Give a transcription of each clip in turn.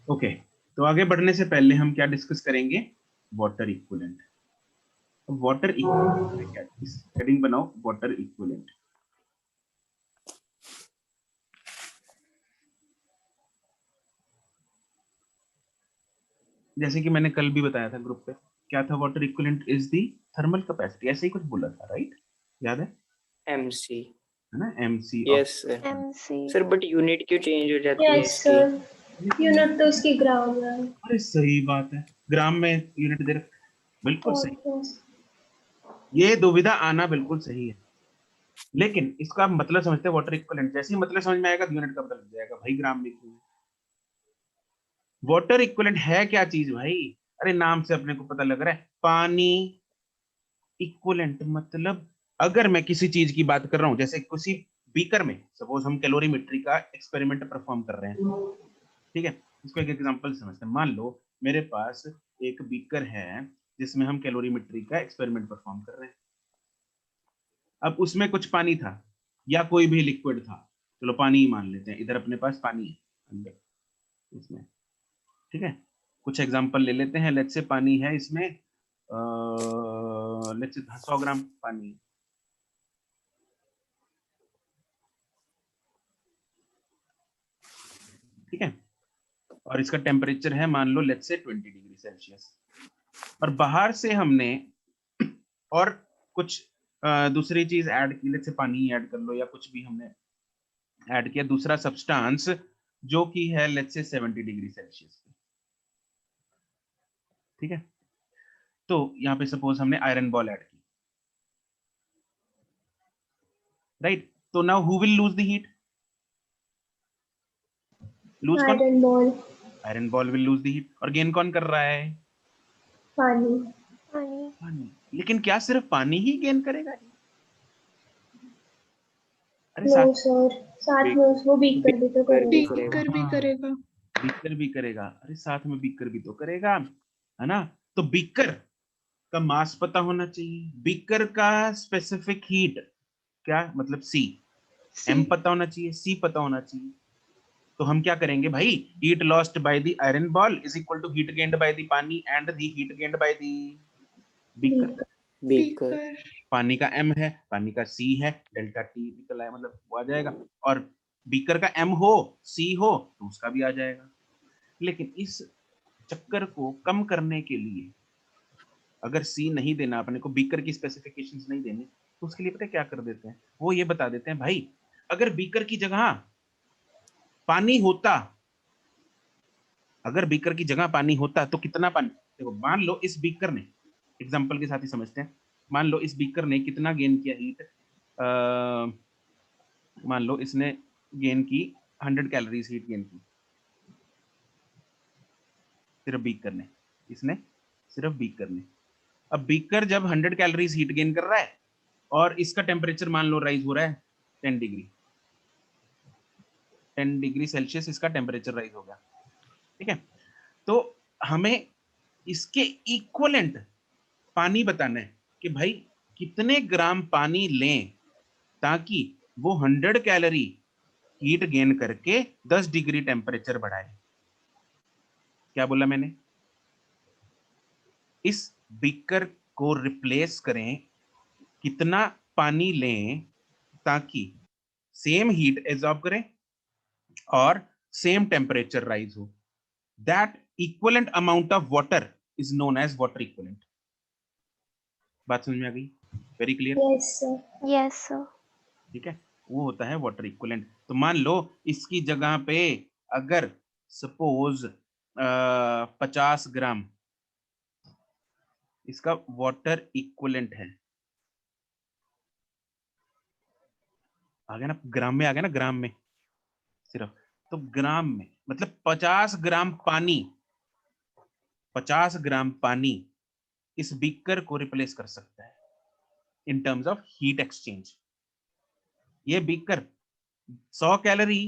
Okay, तो आगे बढ़ने से पहले हम क्या डिस्कस करेंगे? Water equivalent. वाटर इक्विवेलेंट क्या? इस हेडिंग बनाओ, वाटर इक्विवेलेंट। जैसे कि मैंने कल भी बताया था ग्रुप पे, क्या था? Water equivalent is the thermal capacity, ऐसे ही कुछ बोला था, राइट? याद है? एमसी, है ना, MC of. Yes sir. MC. Sir but unit क्यों चेंज हो जाती है यस इसकी? सर, यूनिट तो उसकी ग्राम है। अरे सही बात है, ग्राम में यूनिट दे रखा है। बिल्कुल सही, ये दुविधा आना बिल्कुल सही है। लेकिन इसका मतलब समझते हैं, वाटर इक्विवेलेंट। जैसे ही मतलब समझ में आएगा, यूनिट का पता लग जाएगा भाई, ग्राम में क्यों। वाटर इक्विवेलेंट है क्या चीज भाई? अरे नाम से अपने को पता लग रहा है, पानी इक्विवेलेंट। मतलब अगर मैं किसी चीज की बात कर रहा हूं, जैसे किसी बीकर में, सपोज हम कैलोरीमेट्री का एक्सपेरिमेंट परफॉर्म कर रहे हैं, ठीक है? इसको एक एग्जांपल समझते हैं। मान लो मेरे पास एक बीकर है जिसमें हम कैलोरीमेट्री का एक्सपेरिमेंट परफॉर्म कर रहे हैं। अब उसमें कुछ पानी था या कोई भी लिक्विड था, चलो पानी ही मान लेते हैं, इधर अपने पास पानी है अंदर इसमें, ठीक है? कुछ एग्जांपल ले लेते हैं। लेट्स से पानी है इसमें, लेट्स से 100 ग्राम पानी है, ठीक है? और इसका टेम्परेचर है मान लो लेट्स से 20 डिग्री सेल्सियस। और बाहर से हमने और कुछ दूसरी चीज ऐड की, लेट्स से पानी ऐड कर लो या कुछ भी हमने ऐड किया, दूसरा सब्सटेंस जो कि है लेट्स से 70 डिग्री सेल्सियस, ठीक है? तो यहाँ पे सपोज हमने आयरन बॉल ऐड की, राइट? तो now who will lose the heat? Lose कौन? Iron ball. Iron ball will lose the heat. और गेन कौन कर रहा है? पानी। पानी। पानी। लेकिन क्या सिर्फ पानी ही गेन करेगा? अरे नो सर, साथ में वो बीकर भी तो करेगा। बीकर भी करेगा। बीकर भी करेगा। अरे साथ में बीकर भी तो करेगा, है ना? तो बीकर का मास पता होना चाहिए, बीकर का स्पेसिफिक हीट क्या मतलब, सी। एम पता होना चाहिए, सी पता होना चाहिए। तो हम क्या करेंगे भाई? Heat lost by the iron ball is equal to heat gained by the pani and the heat gained by the beaker. Beaker. पानी का m है, पानी का c है, डेल्टा t निकला है, मतलब वो आ जाएगा। और बीकर का m हो, c हो, तो उसका भी आ जाएगा। लेकिन इस चक्कर को कम करने के लिए, अगर c नहीं देना अपने को, बीकर की स्पेसिफिकेशंस नहीं देनी, तो उसके लिए पता है क्या कर देते हैं? वो ये बता देते हैं भाई, अगर बीकर की जगह पानी होता, अगर बीकर की जगह पानी होता तो कितना पानी? देखो मान लो इस बीकर ने, एग्जांपल के साथ ही समझते हैं, मान लो इस बीकर ने कितना गेन किया हीट, मान लो इसने गेन की 100 कैलोरीज हीट गेन की, सिर्फ बीकर ने, इसने सिर्फ बीकर ने। अब बीकर जब 100 कैलोरीज हीट गेन कर रहा है और इसका टेम्परेचर मान लो राइज हो रहा है 10 डिग्री, 10 डिग्री सेल्सियस इसका टेम्परेचर राइज हो गया, ठीक है? तो हमें इसके इक्वलेंट पानी बताना है कि भाई कितने ग्राम पानी लें ताकि वो 100 कैलोरी हीट गेन करके 10 डिग्री टेम्परेचर बढ़ाए। क्या बोला मैंने? इस बीकर को रिप्लेस करें, कितना पानी लें ताकि सेम हीट एब्जॉर्ब करें और सेम टेम्परेचर राइज हो। That equivalent amount of water is known as water equivalent. बात समझ में आ गई? Very clear? Yes sir. Yes sir. ठीक है, वो होता है वाटर इक्विवेलेंट। तो मान लो इसकी जगह पे अगर सपोज 50 ग्राम इसका वाटर इक्विवेलेंट है, आ गया ना, ग्राम में आ गया ना, ग्राम में सिर्फ। तो ग्राम में मतलब 50 ग्राम पानी, 50 ग्राम पानी इस बीकर को रिप्लेस कर सकता है in terms of heat exchange. ये बीकर 100 कैलोरी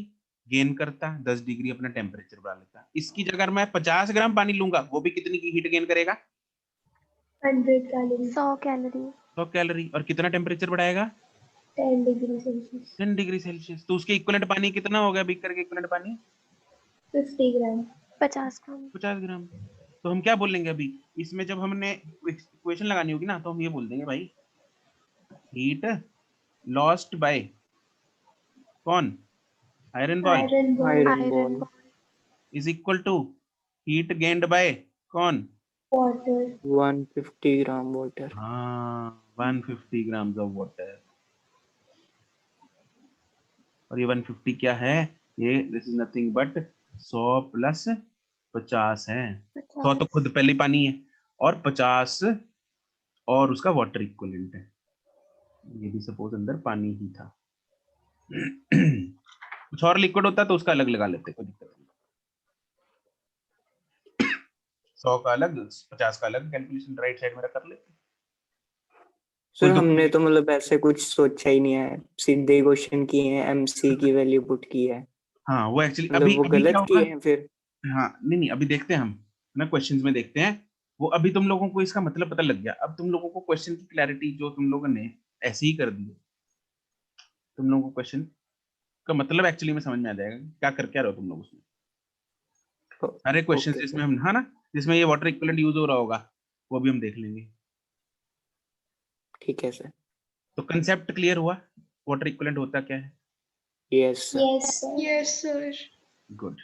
गेन करता, 10 डिग्री अपना टेम्परेचर बढ़ा लेता। इसकी जगह अगर मैं 50 ग्राम पानी लूंगा, वो भी कितनी की हीट गेन करेगा? 100 कैलोरी। 100 कैलोरी। 100 कैलोरी। और कितना टेम्परेचर बढ़ाएगा? 10 डिग्री सेल्सियस। 10 degree Celsius. तो उसके इक्विवेलेंट पानी कितना हो गया? बीकर के इक्विवेलेंट पानी 50 ग्राम। 50 ग्राम। 50 ग्राम। तो हम क्या बोलेंगे अभी इसमें, जब हमने इक्वेशन लगानी होगी ना, तो हम ये बोल देंगे भाई हीट लॉस्ट बाय कौन, iron ball iron ball. Iron ball is equal to heat gained by कौन, वाटर। 150 gram water. हाँ 150 ग्राम ऑफ वाटर। और ये 150 क्या है, ये this is nothing but 100 plus 50 है। 100 तो 50। खुद पहले पानी है, और 50 और उसका वाटर इक्विवेलेंट है। ये भी सपोज अंदर पानी ही था। कुछ और लिक्विड होता तो उसका अलग लगा लेते, कोई दिक्कत नहीं। 100 का अलग 50 का अलग, कैलकुलेशन राइट साइड में कर लेते। सर कोई दुख हमने नहीं। तो मतलब ऐसे कुछ सोचा ही नहीं है, सीधे क्वेश्चन किए हैं, एमसी की वैल्यू पुट की है। हाँ वो एक्चुअली मतलब अभी वो अभी क्या गलत होगा। किए हैं फिर। हाँ नहीं नहीं, अभी देखते हैं हम ना, क्वेश्चंस में देखते हैं। वो अभी तुम लोगों को इसका मतलब पता लग गया, अब तुम लोगों को क्वेश्चन की क्लैरिटी जो तुम लोगों ने ऐसे ही कर दी, तुम लोगों को क्वेश्चन का मतलब एक्चुअली में समझ में आ जाएगा क्या कर क्या रहे हो तुम लोग उसमें। सारे क्वेश्चंस ओके जिसमें सर। हम, हाँ ना, जिसमें ये वाटर इक्विवेलेंट यूज हो रहा होगा, वो भी हम देख लेंगे। ठीक है सर। तो कंसेप्ट क्लियर हुआ, वाटर इक्विवेलेंट होता क्या है। Yes sir. Yes sir. Yes sir. Good.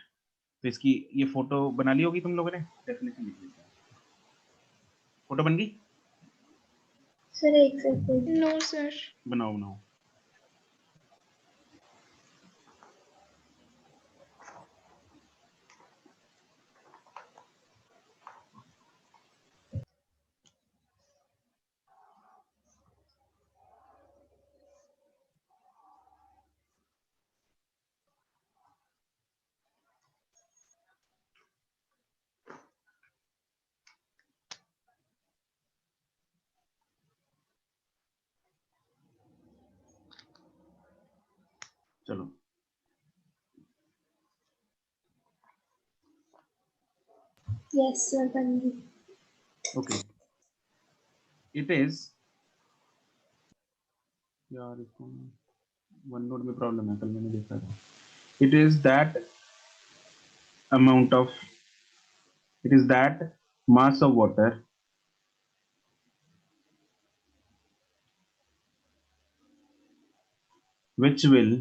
तो इसकी ये फोटो बना ली होगी तुम लोगों ने, डेफिनेटली लिख लेते हैं। फोटो बन गई, सर एक सेकंड। No sir. बनाओ बनाओ। चलो यस सर बन गई। ओके। इट इज, यार इसको वन नोट में प्रॉब्लम है, कल मैंने देखा था। It is that amount of, it is that mass of water which will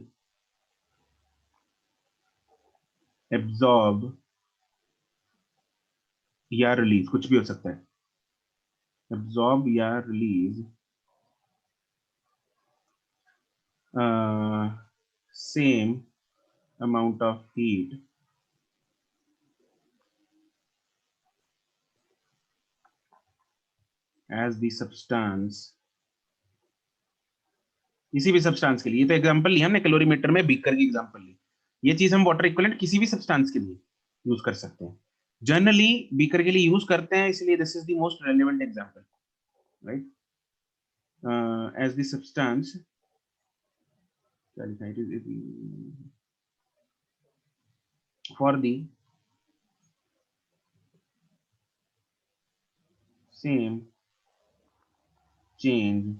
absorb या रिलीज, कुछ भी हो सकता है, absorb या release same amount of heat as the substance, किसी भी सब्सटेंस के लिए। ये तो एग्जांपल लिया हमने कैलोरीमीटर में, बीकर की एग्जांपल ली। ये चीज हम वाटर इक्विवेलेंट किसी भी सब्सटेंस के लिए यूज कर सकते हैं। जनरली बीकर के लिए यूज करते हैं, इसलिए this is the most relevant example, right. As the substance, क्या लिखा है, it is for the same change,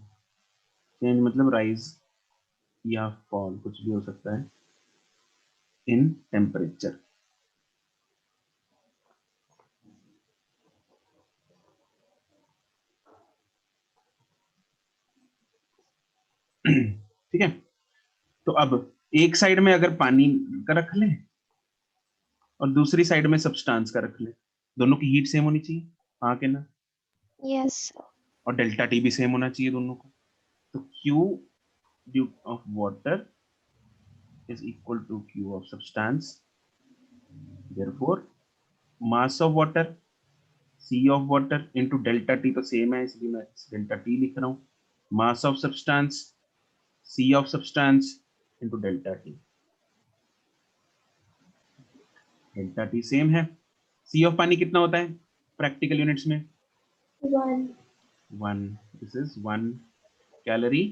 change मतलब राइज या फॉल, कुछ भी हो सकता है, इन टेम्परेचर। ठीक है। तो अब एक साइड में अगर पानी का रख लें और दूसरी साइड में सब्सटेंस का रख लें, दोनों की हीट सेम होनी चाहिए, हाँ के ना। यस और डेल्टा टी भी सेम होना चाहिए दोनों को। तो Q due of water is equal to Q of substance. Therefore, mass of water C of water into delta T तो सेम है, इसलिए मैं डेल्टा T लिख रहा हूँ। Mass of substance C of substance into delta T, delta T same है। C of पानी कितना होता है प्रैक्टिकल यूनिट्स में, 1 1, दिस इज 1 कैलोरी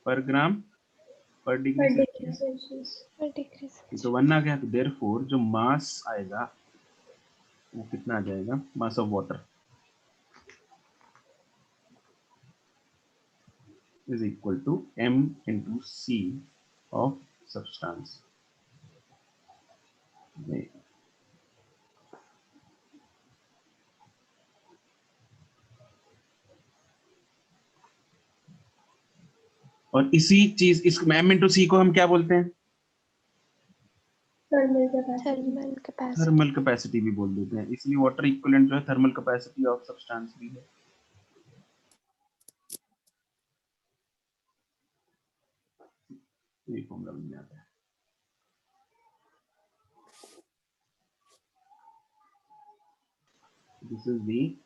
पर ग्राम पर डिग्री पर डिग्री सेल्सियस। सेल्सियस। ये तो 1 आ गया, तो देयरफॉर जो मास आएगा वो कितना आ जाएगा, mass of water is equal to m into c of substance। और इसी चीज इस m into c को हम क्या बोलते हैं? Thermal capacity. थर्मल कैपेसिटी भी बोल देते हैं, इसलिए वाटर इक्विवेलेंट जो है थर्मल कैपेसिटी ऑफ सब्सटेंस भी है। ये फॉर्मूला में आता है। This is the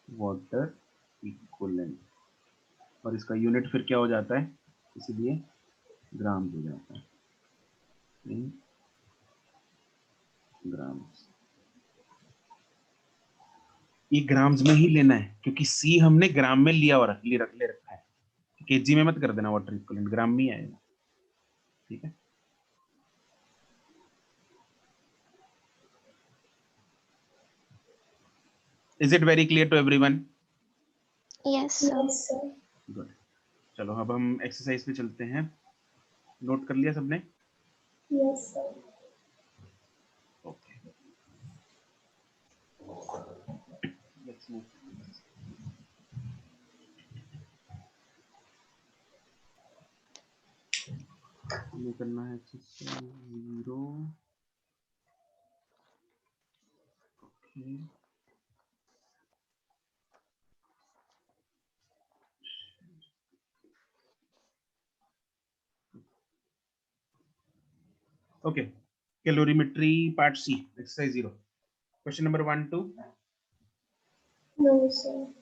water equivalent, और इसका यूनिट फिर क्या हो जाता है, इसलिए ग्राम हो जाता है, इन ग्राम्स। ये ग्राम्स में ही लेना है क्योंकि सी हमने ग्राम में लिया और ले रखा है, केजी में मत कर देना, वाटर इक्विवेलेंट ग्राम में ही आएगा, ठीक है। Is it very clear to everyone? Yes sir. Good. चलो अब हम एक्सरसाइज पे चलते हैं। नोट कर लिया सबने? Yes sir. Okay, let's move. हमें करना है exercise 0। Okay, okay, calorimetry part C, exercise 0, question number 1 2। No sir.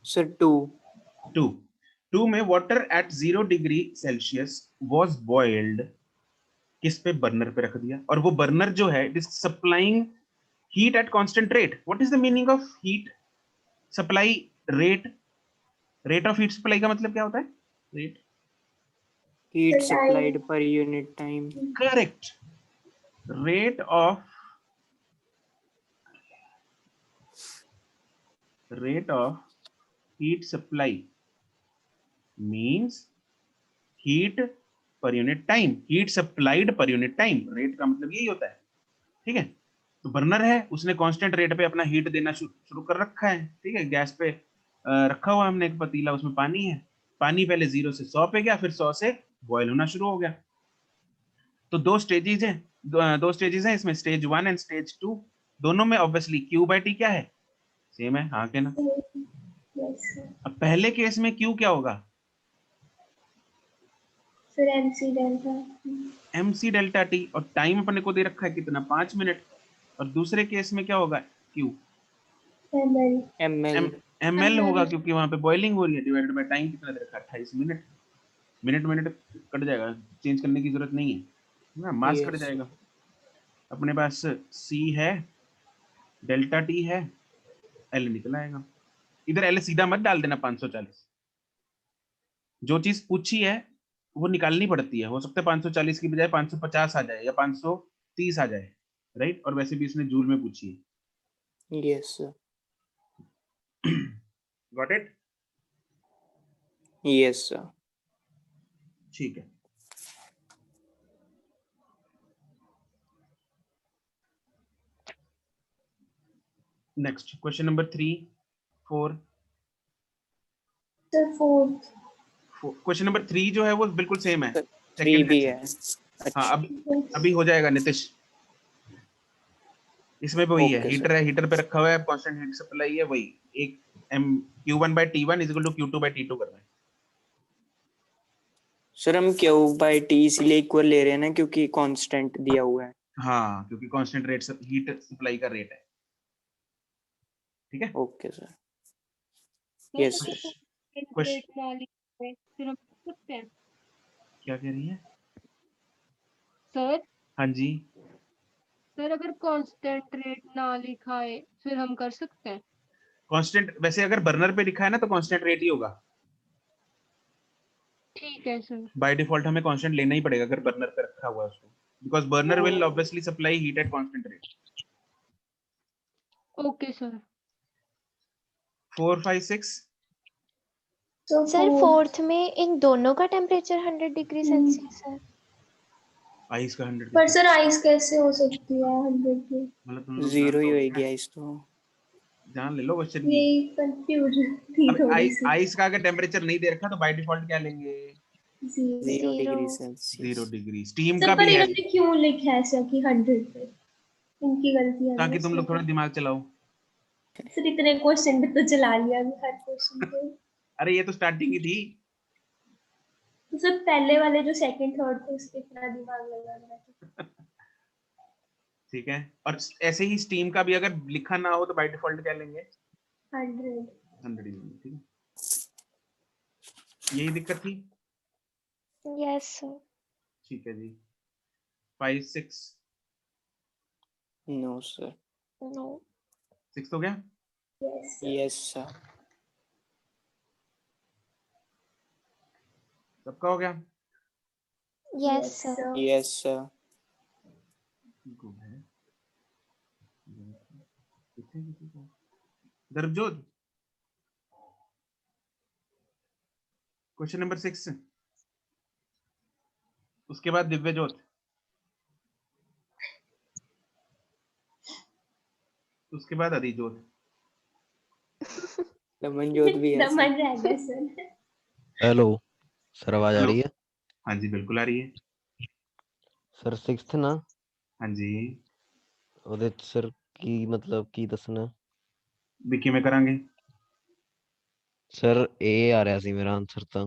Sir 2 में water at 0 degree Celsius was boiled, किस पे? बर्नर पे रख दिया, और वो बर्नर जो है it is supplying heat at constant rate. What is the meaning of heat supply rate? Rate of heat supply का मतलब क्या होता है? Rate, heat supplied per unit time. Correct. Rate of heat supply means heat per unit time, heat supplied per unit time, rate का मतलब यही होता है, ठीक है। तो बर्नर है, उसने कांस्टेंट रेट पे अपना हीट देना शुरू कर रखा है, ठीक है। गैस पे रखा हुआ हमने एक पतीला, उसमें पानी है, पानी पहले 0 से 100 पे गया, फिर 100 से बॉयल होना शुरू हो गया। तो दो स्टेजेस हैं इसमें, स्टेज 1 एंड स्टेज 2। दोनों में ऑब्वियसली Q/T क्या है? सेम है, हाँ के ना? Yes sir. अब पहले केस में Q क्या होगा? फिर MC delta. MC delta T, और टाइम अपने को दे रखा है कितना? 5 मिनट। और दूसरे केस में क्या होगा? Q ML। ML होगा, क्योंकि वहां पे बॉइलिंग हो रही है, डिवाइडेड बाय टाइम कितना दे रखा है? 28 मिनट। मिनट कट जाएगा, चेंज करने की जरूरत नहीं है ना, मास कट यस जाएगा। अपने पास C है, डेल्टा T है, L निकल आएगा। इधर L सीधा मत डाल देना, 540। जो चीज पूछी है वो निकालनी पड़ती है, हो सकता है 540 की बजाय 550 आ जाए या 530 आ जाए, राइट। और वैसे भी उसने जूल में पूछी है। Yes sir. Got it? Yes sir. ठीक है। Next question number 3 4। Sir fourth. Question number 3 जो है वो बिल्कुल सेम है, 3 भी सेकंड है। है। हाँ, अच्छा अभी हो जाएगा नितिश। इसमें भी वही है, ओके हीटर सर। है, हीटर पे रखा हुआ है, कांस्टेंट हीट सप्लाई है, वही एक m Q1/T1 is equal to Q2/T2 करना है। सर हम Q/T इसलिए इक्वल ले रहे हैं ना क्योंकि कांस्टेंट दिया हुआ है। हाँ, क्योंकि कांस्टेंट रेट हीट सप्लाई का रेट है, ठीक है। Okay sir. Yes sir. फिर हम कर सकते हैं क्या कह रही है? सर। हाँ जी, सर अगर कांस्टेंट रेट ना लिखा है फिर हम कर सकते हैं। कांस्टेंट वैसे अगर बर्नर पे लिखा है ना तो कांस्टेंट रेट ही होगा, ठीक है सर। बाय डिफॉल्ट हमें कांस्टेंट लेना ही पड़ेगा अगर बर्नर पे रखा हुआ है उसको, because burner will obviously supply heat at constant rate. Okay sir. 4 5 6। Sir fourth में इन दोनों का टेम्परेचर 100 डिग्री सेल्सियस है। आइस का 100 पर सर आइस कैसे हो सकती है 100 की? मतलब तुम लोग 0 जान ही पाओगे होगी क्या? आइस तो। जान ले लो क्वेश्चन की। यही कंफ्यूजन थी अब थोड़ी सी। आइस का अगर टेम्परेचर नहीं दे रखा तो बाय डिफॉल्ट क्या लेंगे? 0 degree 0 Celsius. 0 degree. Steam sir का पर भी है, इन्होंने क्यों लिखा है ऐसा कि 100 पे? इनकी गलती है ना ताकि तुम इसमें लोग थोड़ा तो। दिमाग चलाओ। सर इतने क्वेश्चन भी तो चला लिया अभी हर क्वेश्चन पे। अरे ये तो स्टार्टिंग ही थी। तो सर पहले वाले जो सेकंड थर्ड थे उसके इतना दिमाग लगा रहा था। ठीक है, और ऐसे ही स्टीम का भी अगर लिखा ना हो तो बाय डिफॉल्ट क्या लेंगे? 100। 100 ही लेंगे। ठीक है, यही दिक्कत थी। Yes sir. ठीक है जी। 5 6 नो सर। नो 6 हो गया। Yes yes sir. सबका हो गया। Yes sir. Yes sir. Good है। कितने किसी को दरबजोत। क्वेश्चन नंबर 6, उसके बाद दिव्यजोत, उसके बाद अधिजोत। रमनजोत भी है सर। दमन रह गया सर। हेलो सर, आवाज आ हेलो। रही है? हाँ जी बिल्कुल आ रही है। सर 6th ना, हाँ जी ਉਹਦੇ ਚ ਸਰ ਕੀ ਮਤਲਬ ਕੀ ਦੱਸਣਾ? भी किमें करांगे, ਸਰ ਇਹ ਆ ਰਿਹਾ ਸੀ ਮੇਰਾ ਆਨਸਰ ਤਾਂ।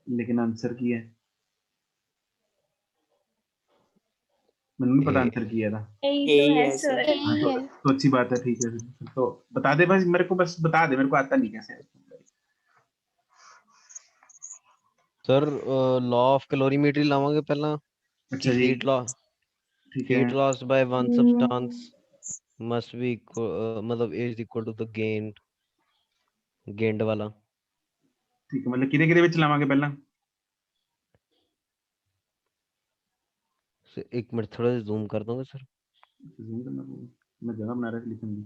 लेकिन आंसर की है मैंने नहीं पता ए आंसर किया था। यही तो है है सर। सर। हाँ यही है। तो अच्छी बात है। ठीक है फिर तो बता दे, बस मेरे को बस बता दे, मेरे को आता नहीं कैसे। ਸਰ ਲਾਅ ਆਫ ਕੈਲੋਰੀਮੀਟਰੀ ਲਾਵਾਂਗੇ ਪਹਿਲਾਂ अच्छा ਕਿ जी ठीक है। Heat lost by one substance must be मतलब is equal to the gained वाला। ठीक है, मतलब किदे किदे विच लावांगे पहला? एक मिनट थोड़ा जूम कर दोगे सर? जूम करना पड़ेगा, मैं जगह बना रहा था लिखने की।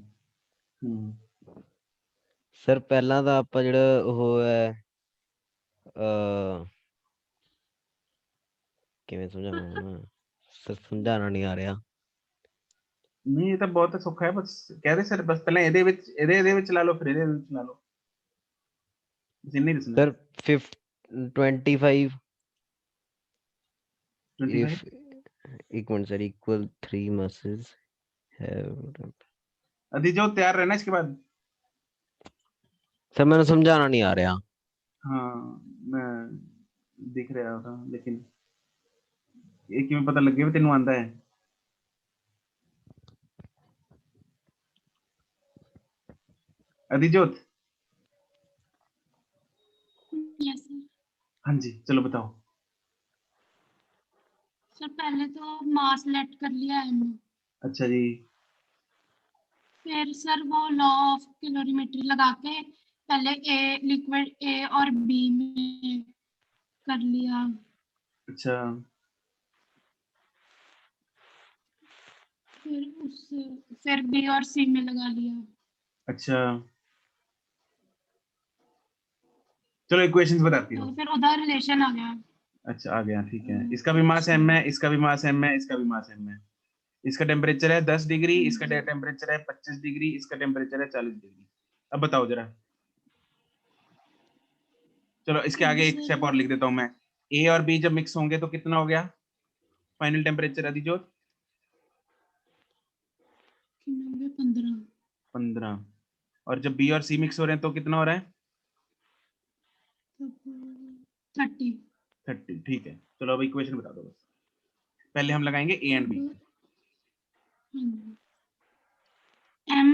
ਸਰ ਪਹਿਲਾਂ ਤਾਂ ਆਪਾਂ ਜਿਹੜਾ ਉਹ ਹੈ ਕਿਵੇਂ ਸਮਝਾਵਾਂ ਮੈਂ? ਸਰ ਸਮਝਾਣਾ ਨਹੀਂ ਆ ਰਿਹਾ। नहीं ये तो बहुत सौखा है, बस कह दे सर, बस पहले ਇਹਦੇ ਵਿੱਚ ਲਾ ਲਓ, ਫਿਰ ਇਹਦੇ ਵਿੱਚ ਲਾ ਲਓ, बस इन्नी दसना। सर 25 25 if एक minute sir, equal 3 masses have। अधिजोत तैयार रहना इसके बाद। सर मैंने समझाना नहीं आ रहा। हाँ मैं दिख रहा था, लेकिन एक में पता लग गया भी तेनू आंदा है। अधिजोत। Yes sir. हाँ जी चलो बताओ। सर पहले तो मास लेट कर लिया है हमने, अच्छा जी फिर सर वो लॉ ऑफ कैलोरीमेट्री लगा के पहले ए लिक्विड ए और बी में कर लिया, अच्छा फिर बी और सी में लगा लिया। अच्छा चलो इक्वेशंस बताती तो हूँ। फिर उधर रिलेशन आ गया। अच्छा आ गया, ठीक है। इसका भी मास m है, इसका भी मास m है, इसका भी मास m है। इसका टेम्परेचर है 10 डिग्री, इसका टेम्परेचर है 25 डिग्री, इसका टेम्परेचर है 40 डिग्री। अब बताओ जरा। चलो इसके आगे एक स्टेप और लिख देता हूँ मैं। ए और बी जब मिक्स होंगे तो कितना हो गया फाइनल टेम्परेचर अधिजोत? 15। 15। और जब बी और सी मिक्स हो रहे हैं तो कितना हो रहा है? 30। 30। ठीक है चलो अब इक्वेशन बता दो बस। पहले हम लगाएंगे A and B. M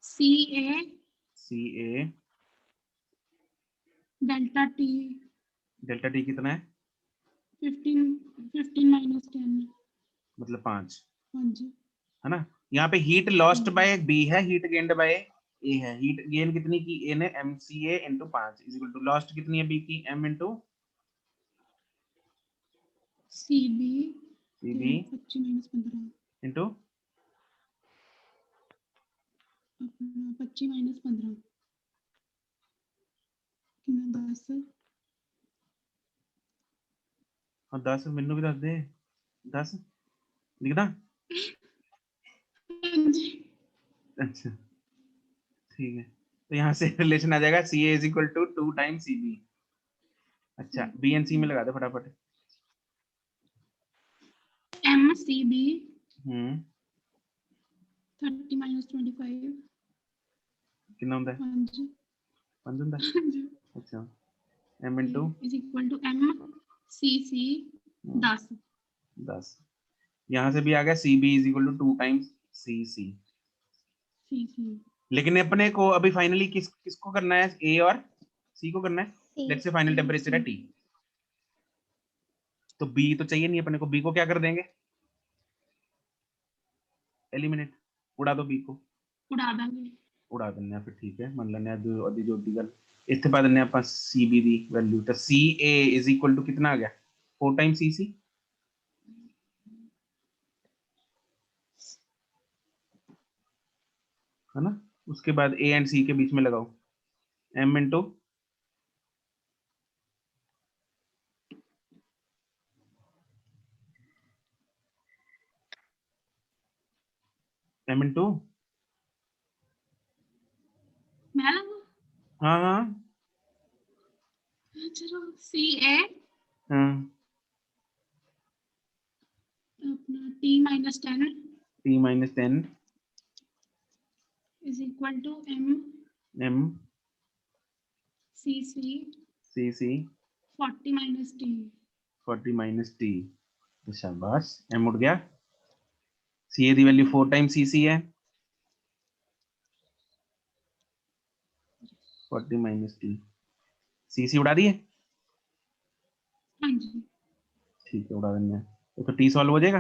CA CA delta T delta T कितना है? 15 माइनस 10। मतलब 5, हाँ जी। है ना। यहाँ पे हीट लॉस्ट बाय बी है, हीट गेन्ड बाय ए है। हीट गेन कितनी की? ए ने MCA into 5 is equal to lost कितनी है बी की? M into CB CB 25 minus 15 into 25 minus 15 कितना 10। हाँ 10 मैनू भी दस दे। 10 लिखदा? अच्छा ठीक है, तो यहाँ से रिलेशन आ जाएगा C A is equal to 2 times C B. अच्छा बी एंड सी में लगा दो फटाफट। MCB हम्म 30 - 25 कितना होता है? 5 5 होता है। अच्छा m into is equal to MCC 10 10। यहाँ से भी आ गया C B is equal to 2 times C C. CC लेकिन अपने को अभी फाइनली किसको करना है? ए और सी को करना है। लेट्स से फाइनल टेम्परेचर है टी, तो बी तो चाहिए नहीं अपने को। बी को क्या कर देंगे? एलिमिनेट, उड़ा दो बी को। उड़ा देंगे। उड़ा देने फिर ठीक है, मान लेने अभी जो दिगल इसके बाद ने ਆਪਾਂ सी बी दी वैल्यू, तो सी ए इज इक्वल टू कितना आ गया? 4 टाइम्स सी सी। है ना? उसके बाद ए एंड सी के बीच में लगाओ m इनटू m इनटू मैं लगाऊं? हाँ हाँ चलो CA हाँ अपना T-10 t minus 10 is equal to m MCC C C 40 - T 40 minus T. तो शाबाश, m उड़ गया। सी ए दी वैल्यू 4 टाइम्स सी सी है, 40 माइनस टी। सी सी उड़ा दिए? हाँ जी ठीक है उड़ा देंगे, तो टी सॉल्व हो जाएगा।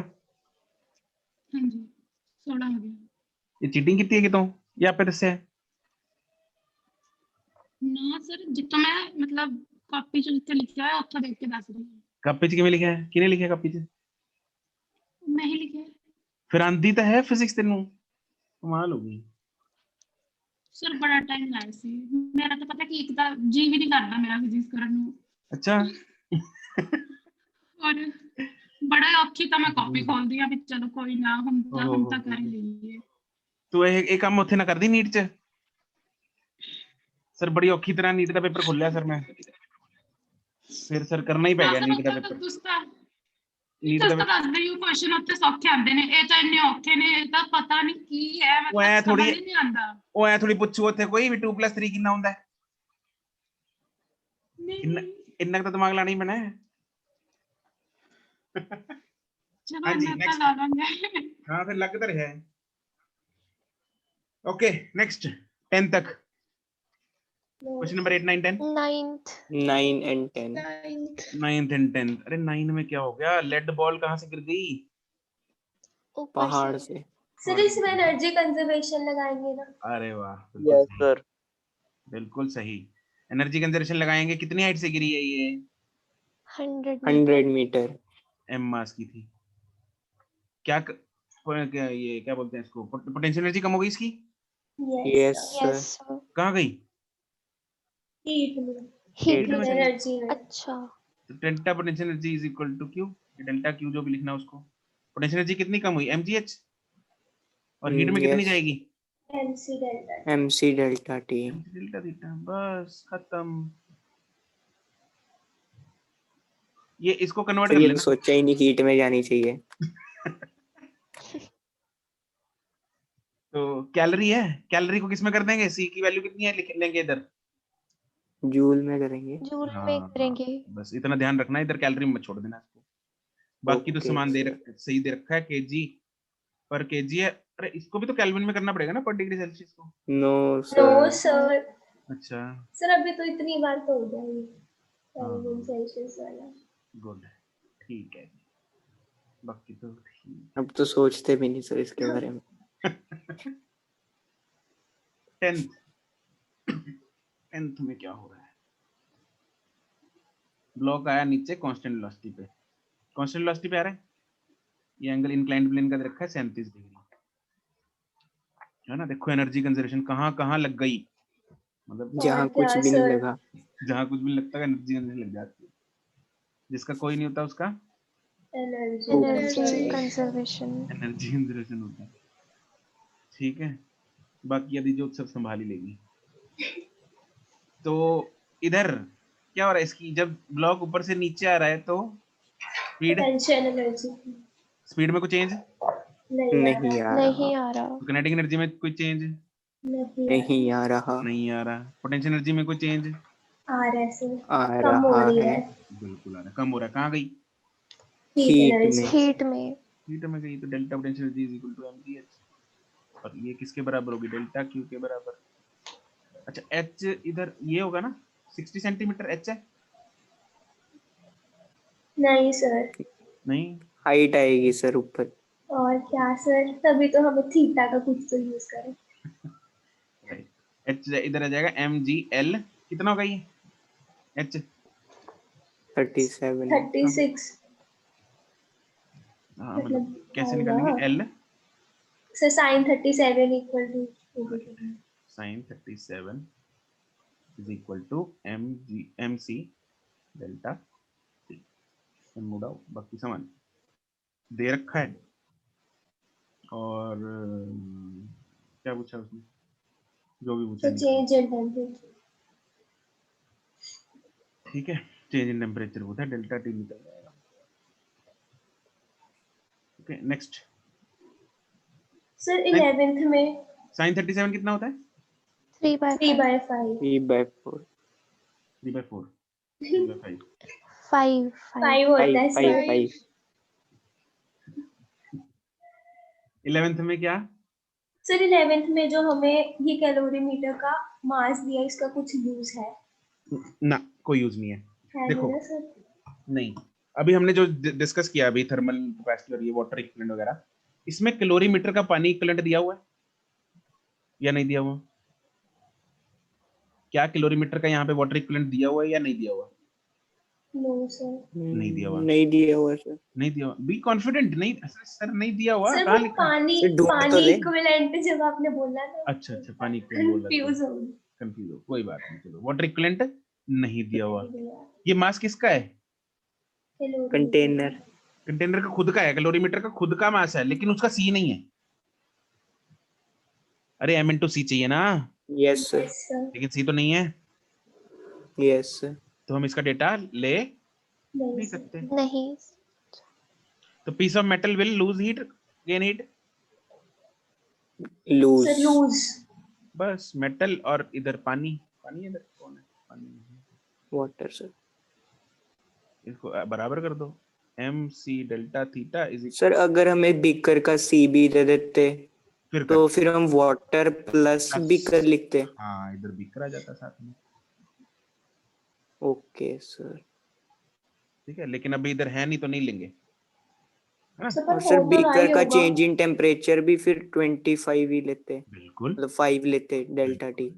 हाँ जी 16 हो गया। ये चीटिंग कितनी है कि तो ये आपे दस्या है? ना सर जितना मैं मतलब ਕਾਪੀ ਚ ਜਿੱਥੇ ਲਿਖਿਆ ਹੈ ਉੱਥੋਂ ਦੇਖ ਕੇ ਦੱਸ ਰਹੀ ਹਾਂ। कापी च किवें लिखा है? किने लिखा कापी च? मैं ही लिखा है फिर आंदी तो है फिजिक्स तेनू, कमाल हो गई। सर बड़ा टाइम लाया ਸੀ ਮੇਰਾ ਤਾਂ ਪਤਾ ਕਿ ਇੱਕ ਤਾਂ ਜੀ ਵੀ ਨਹੀਂ ਕਰਦਾ ਮੇਰਾ ਫਿਜ਼ਿਕਸ ਕਰਨ ਨੂੰ। अच्छा ਔਰ ਬੜਾ ਔਖੀ ਤਾਂ ਮੈਂ ਕਾਪੀ ਖੋਲਦੀ ਆ ਵੀ ਚਲੋ ਕੋਈ ਨਾ ਹੁਣ ਤਾਂ ਕਰ ਹੀ ਲਈਏ। तू एक काम उत्थे ना कर दी नीट च? सर बड़ी औखी तरह नीट का पेपर खोलिया सर मैं, फिर सर करना ही पै गया नीट का पेपर। नीट ਤੁਸੀਂ का ਤਾਂ ਦੱਸਦੇ ਹੀ ਕੁਐਸਚਨ ਉੱਤੇ ਸੌਖੇ ਆਉਂਦੇ ਨੇ ਇਹ ਤਾਂ ਇੰਨੇ ਔਖੇ ਨੇ ਇਹ ਤਾਂ ਪਤਾ ਨਹੀਂ ਕੀ ਹੈ ਉਹ ਐ ਮਤਲਬ ਸਮਝ ਥੋੜੀ ਹੀ ਨਹੀਂ ਆਉਂਦਾ। ਉਹ ਐ ਥੋੜੀ ਪੁੱਛੂ ਉੱਥੇ ਕੋਈ ਵੀ 2+3 ਕਿੰਨਾ ਹੁੰਦਾ ਹੈ? ਇੰਨਾ ਤਾਂ ਦਿਮਾਗ ਲਾਣਾ ਹੀ ਪੈਣਾ ਹੈ। ਚਲੋ हाँ जी ਇੰਨਾ ਤਾਂ नेक्स्ट। ਲਾ ਲਾਂਗੇ। हाँ फिर लग तो रहा है। ओके नेक्स्ट 10 तक question number 8 9 10 9th 9 and 10 9th and 10th। अरे 9 में क्या हो गया? लेड बॉल कहाँ से गिर गई? ऊपर पहाड़ से से। सर इसमें एनर्जी कंजर्वेशन लगाएंगे ना? अरे वाह यस सर। बिल्कुल सही। एनर्जी कंजर्वेशन लगाएंगे। कितनी हाइट से गिरी है ये? 100 मीटर। एम मास की थी। क्या ये क्या बोलते हैं इसको? पोटेंशियल एनर्जी कम हो गई इसकी? Yes sir. यस कहाँ गई? हीट में, हीट में चली। एनर्जी में। अच्छा तो delta potential energy is equal to Q. Delta Q जो भी लिखना है उसको। पोटेंशियल एनर्जी कितनी कम हुई? mgh। और हीट में कितनी yes। जाएगी? MC delta. MC delta T। Delta theta. बस खत्म। ये इसको कन्वर्ट तो कर ये लेना। सोचा ही नहीं हीट में जानी चाहिए। तो कैलोरी है, कैलोरी को किसमें कर देंगे? सी की वैल्यू कितनी है लिख लेंगे इधर? जूल में करेंगे। जूल हाँ, में करेंगे। बस इतना ध्यान रखना, इधर कैलोरी में मत छोड़ देना इसको। बाकी तो Okay, सामान दे sir। सही दे रखा है, केजी पर केजी है। अरे इसको भी तो केल्विन में करना पड़ेगा ना पर डिग्री सेल्सियस को? No no sir. सर, अच्छा सर अभी तो इतनी बार तो हो जाएगी केल्विन हाँ सेल्सियस वाला। गुड, ठीक है। बाकी तो ठीक। अब तो सोचते भी नहीं सर इसके बारे में। 10th में क्या हो रहा है? ब्लॉक आया नीचे कांस्टेंट वेलोसिटी पे। कांस्टेंट वेलोसिटी पे आ रहा है। ये एंगल इंक्लाइंड प्लेन का दे रखा है 37 डिग्री, है ना? देखो एनर्जी कंजर्वेशन कहाँ कहाँ लग गई, मतलब जहाँ कुछ क्या भी नहीं सर? लगा। जहाँ कुछ भी नहीं लगता है एनर्जी कंजर्वेशन लग जाती है। जिसका कोई नहीं होता उसका एनर्जी कंजर्वेशन। एनर्जी कंजर्वेशन होता है। ठीक है बाकी अधिजोत सब संभाल ही लेगी। तो इधर क्या हो रहा है, इसकी जब ब्लॉक ऊपर से नीचे आ रहा है तो स्पीड पोटेंशियल एनर्जी स्पीड में कोई चेंज, नहीं आ नहीं रहा, आ रहा, किनेटिक एनर्जी में कोई चेंज नहीं आ रहा, नहीं आ रहा, पोटेंशियल एनर्जी में कोई चेंज आ रहा है सर, आ कम हो रहा रही है है बिल्कुल आ रहा है, कम हो रहा है। कहाँ गई? Heat heat energy. में। हीट में। हीट में गई तो delta potential energy is equal to mgh, और ये किसके बराबर होगी? डेल्टा क्यू के बराबर। अच्छा एच इधर ये होगा ना, 60 सेंटीमीटर एच है? नहीं सर, नहीं, हाइट आएगी सर ऊपर। और क्या सर, तभी तो हमें थीटा का कुछ तो यूज करें। राइट, एच इधर आ जाएगा mgl, कितना होगा ये एच? 37 है। 36 हाँ मतलब मतलब कैसे आएगा निकालेंगे? L sir sine 37 equal to sine 37 is equal to mc delta T. Note out, बाकी सामान दे रखा है। और क्या पूछा उसने? जो भी पूछा तो चेंज इन टेम्परेचर। ठीक है, चेंज इन टेम्परेचर होता है, डेल्टा टी निकल जाएगा। Okay next. सर 11th में साइन 37 कितना होता है? 3/5 3/5 3/4 3/4 3/5 5 5 होता है 5 सर। 5 11th में क्या? सर 11th में जो हमें ये कैलोरीमीटर का मास दिया, इसका कुछ यूज है? ना, कोई यूज नहीं है। है देखो नहीं ना सर? नहीं, अभी हमने जो डिस्कस किया अभी थर्मल कैपेसिटी और ये वाटर इक्विवेलेंट वगैरह, इसमें कैलोरीमीटर का पानी इक्विवेलेंट दिया हुआ है या नहीं दिया हुआ? क्या कैलोरीमीटर का यहाँ पे वाटर इक्विवेलेंट दिया हुआ है या नहीं दिया हुआ? No sir. नहीं दिया हुआ। नहीं दिया हुआ सर। नहीं दिया हुआ, बी कॉन्फिडेंट। नहीं सर नहीं दिया हुआ, सर कहाँ वो लिखा है? पानी सर ढूंढ तो पानी ले। इक्विवेलेंट जब आपने बोला था अच्छा पानी इक्विवेलेंट बोल रहे थे, कंफ्यूज हो गई। कंफ्यूज हो, कोई बात नहीं, चलो वाटर इक्विवेलेंट नहीं दिया हुआ। नहीं दिया। ये मास किसका है? कैलोरीमीटर। कंटेनर। कंटेनर का खुद का है, कैलोरीमीटर का खुद का मास है, लेकिन उसका सी नहीं है। अरे m इंटू सी चाहिए ना, यस सर, यस सर। लेकिन सी तो नहीं है, यस सर। तो हम इसका डेटा ले नहीं नहीं सर। सकते। नहीं, तो piece of metal will lose heat, gain heat. Lose. Sir lose. बस मेटल और इधर पानी, पानी इधर कौन है? पानी, वाटर सर। इसको बराबर कर दो, M C delta theta is sir अगर हमें बीकर का सी भी दे देते फिर तो फिर हम वाटर प्लस Plus। बीकर लिखते। हाँ इधर बीकर आ जाता साथ में। Okay sir. ठीक है, लेकिन अभी इधर है नहीं तो नहीं लेंगे, है ना? सर पर और हो सर तो रहा बीकर ही का होगा। चेंज इन टेम्परेचर भी फिर 25 ही लेते, बिल्कुल मतलब 5 लेते डेल्टा टी।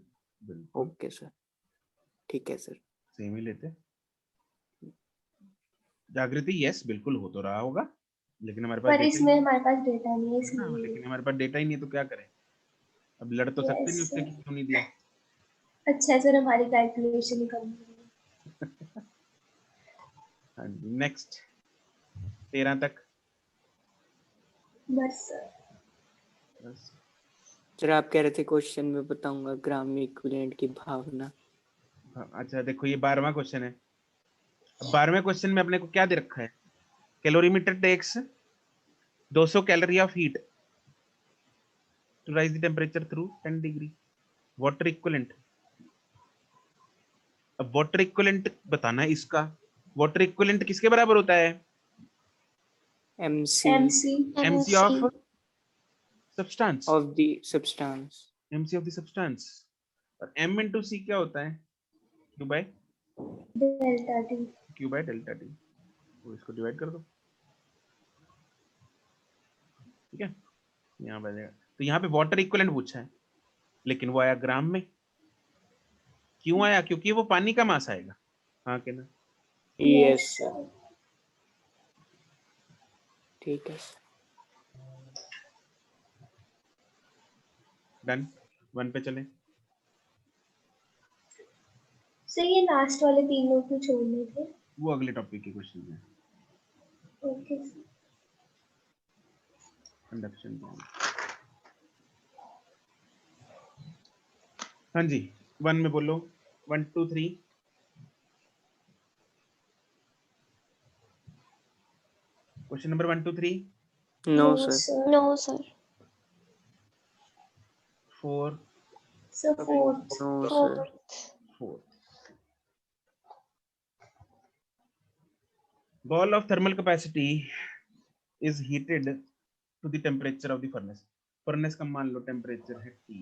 बिल्कुल ओके सर, ठीक है सर। सेम ही लेते। जागृति यस बिल्कुल हो तो रहा होगा, लेकिन हमारे पास पर डेटा ही इसमें नहीं हमारे पास डेटा नहीं है है ना, इसलिए। लेकिन हमारे पास डेटा ही नहीं है तो क्या करें? अब लड़ तो सकते नहीं यस उससे कि सर। क्यों नहीं दिया। अच्छा है सर, हमारी कैलकुलेशन ही कम है। हाँ जी नेक्स्ट, 13 तक बस सर। बस। सर आप कह रहे थे क्वेश्चन में बताऊंगा ग्राम इक्विवेलेंट की भावना। हाँ, अच्छा देखो ये 12वां क्वेश्चन है। 12वें क्वेश्चन में अपने को क्या दे रखा है? Calorimeter takes 200 calorie of heat to rise the temperature through 10 degree. Water equivalent, अब वाटर इक्विवेलेंट बताना है इसका। वाटर इक्विवेलेंट किसके बराबर होता है? MC MC. mc MC of substance, of the substance. mc of the substance. और m इंटू सी क्या होता है? q by delta T. Delta T. तो इसको डिवाइड कर दो, ठीक है, यहाँ पे आ जाएगा। तो यहाँ पे वाटर इक्विवेलेंट पूछा है, लेकिन वो आया ग्राम में। क्यों आया? क्योंकि वो पानी का मास आएगा। हाँ के ना? यस सर, ठीक है सर। डन, 1 पे चले। सर ये लास्ट वाले 3 नोट में छोड़ने थे। वो अगले टॉपिक के क्वेश्चन है, ओके सर। कंडक्शन। हाँ जी, 1 में बोलो, 1 2 3। Question number 1 2 3 no No, sir. sir. No, sir. 4 So fourth. No sir. Fourth. 4। Ball of thermal capacity is heated to the temperature of the furnace. Furnace का मान low temperature है T,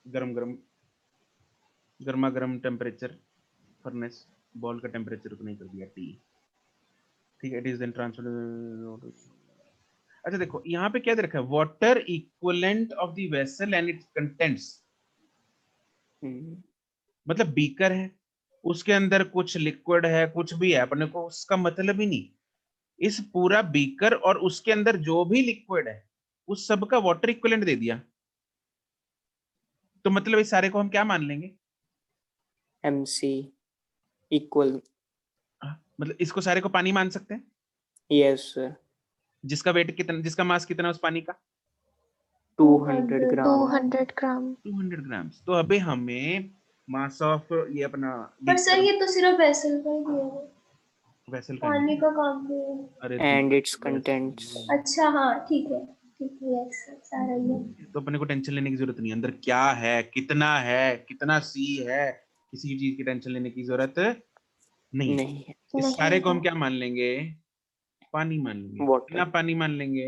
गरम गरम गर्मा गर्म टेम्परेचर फर्नेस, बॉल का temperature को नहीं कर दिया T, ठीक है। It is then transfer. अच्छा देखो यहाँ पे क्या दे रखा है, water equivalent of the vessel and its contents, मतलब बीकर है, उसके अंदर कुछ लिक्विड है, कुछ भी है, अपने को उसका मतलब ही नहीं। इस पूरा बीकर और उसके अंदर जो भी लिक्विड है उस सब का वाटर इक्विवेलेंट दे दिया, तो मतलब इस सारे को हम क्या मान लेंगे, MC इक्वल। मतलब इसको सारे को पानी मान सकते हैं, यस सर। जिसका वेट कितना, जिसका मास कितना है उस पानी का, 200 ग्राम। 200 gram. 200 ग्राम। तो अबे हमें मास ऑफ ये अपना पर सर ये तो सिर्फ वेसल का ही दिया है, वेसल का पानी नहीं, का काम किया है। अरे एंड इट्स कंटेंट्स। अच्छा हाँ ठीक है यस सर, सारा ये। तो अपने को टेंशन लेने की जरूरत नहीं, अंदर क्या है, कितना सी है, किसी चीज की टेंशन लेने की जरूरत नहीं। नहीं है। इस नहीं सारे को हम है। क्या मान लेंगे, पानी मान लेंगे। Water. कितना पानी मान लेंगे,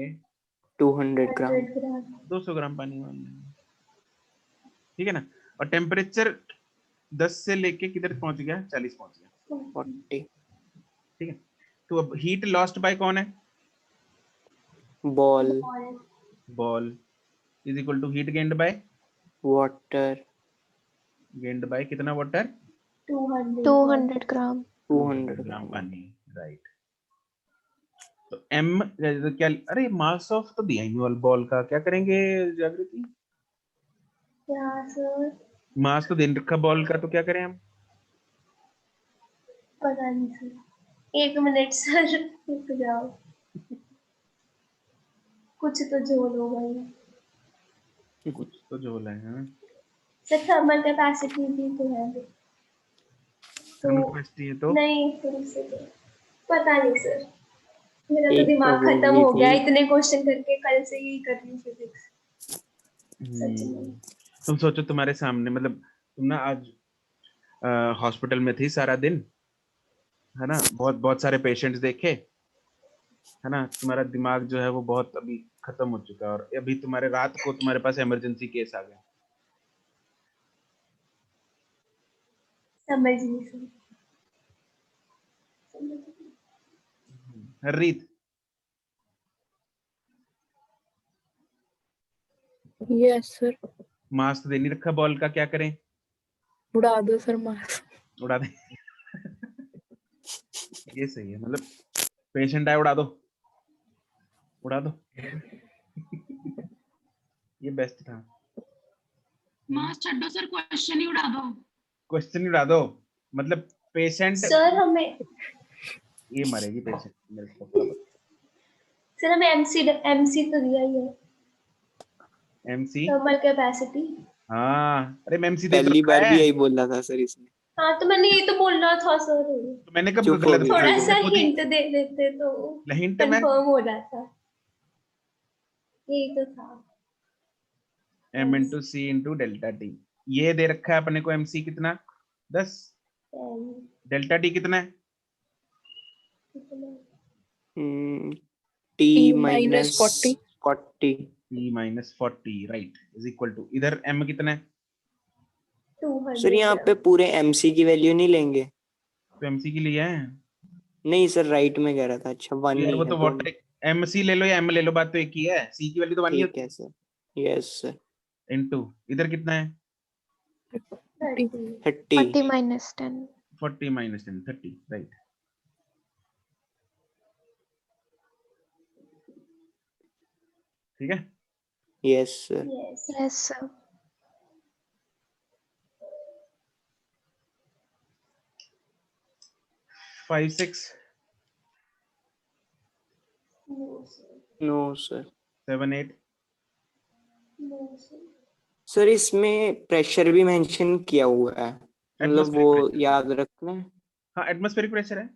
200 ग्राम। 100 ग्राम। 200 ग्राम पानी मान लेंगे, ठीक है ना। और टेम्परेचर 10 से लेके किधर पहुंच गया, 40 पहुंच गया, 40। ठीक है। तो अब हीट लॉस्ट बाय कौन है, ball. Ball is equal to heat gained by, water. Gained by कितना वाटर, 200 gram. 200 gram gram. पानी, राइट। तो m क्या, अरे मास ऑफ तो दिया ही बॉल का, क्या करेंगे जागृति, क्या सर, मास तो दे रखा बॉल का, तो क्या करें हम, पता नहीं सर, 1 मिनट सर रुक जाओ, कुछ तो जोड़ होगा ये। कुछ तो झोल है, हाँ। सर थर्मल कैपेसिटी भी तो है, थर्मल तो कैपेसिटी है तो नहीं फिर से तो पता नहीं सर, मेरा तो एक तो दिमाग वो खत्म भी हो गया थी। इतने क्वेश्चन करके, कल से यही कर रही हूँ फिजिक्स सच में। तुम सोचो तुम्हारे सामने, मतलब तुम ना आज हॉस्पिटल में थी सारा दिन, है ना, बहुत बहुत सारे पेशेंट्स देखे, है ना, तुम्हारा दिमाग जो है वो बहुत अभी खत्म हो चुका है, और अभी तुम्हारे रात को तुम्हारे पास इमरजेंसी केस आ गया, समझ नहीं सर, रीत यस सर। मास तो दे नहीं रखा बॉल का, क्या करें, उड़ा दो सर मास। उड़ा दे ये सही है, मतलब पेशेंट आए उड़ा दो, उड़ा दो ये बेस्ट था। मास छड्डो सर, क्वेश्चन ही उड़ा दो। क्वेश्चन ही उड़ा दो, मतलब पेशेंट, सर हमें ये मरेगी पेशेंट, मेरे को पता। सर हमें एमसी तो दिया ही है, एमसी, थर्मल कैपेसिटी। हाँ, अरे एमसी दे तो पहली रखा बार भी है, यही बोला था सर इसने। हाँ तो मैंने ये तो बोलना था सर, तो मैंने कब चुप हो गलत गई बोला, थी थोड़ा वो। सा मैंने खुद ही हिंट दे देते तो हिंट में कंफर्म हो रहा था, यही तो था। m इंटू सी इंटू डेल्टा टी, ये दे रखा है अपने को, mc कितना 10, डेल्टा टी कितना है, T T minus minus 40. 40। t minus 40, right, is equal to, इधर m कितना है, 200 सर यहाँ पे पूरे MC की वैल्यू नहीं लेंगे? तो mc के लिए है नहीं सर, राइट में कह रहा था। अच्छा 1 यार, ही वो है तो दोनों। वाटर, mc ले लो या m ले लो, बात तो एक ही है, c की वैल्यू तो 1 ही ठीक है सर। Yes sir. इनटू इधर कितना है, 30। 30। 40 minus 10. 40 minus 10, 30, right. ठीक है, yes sir. Yes Yes, sir. 5 6 no sir, no sir. 7 8 no sir, sir इसमें प्रेशर भी मेंशन किया हुआ है, मतलब Atmospheric वो pressure। याद रखना है हाँ एटमॉस्फेरिक प्रेशर है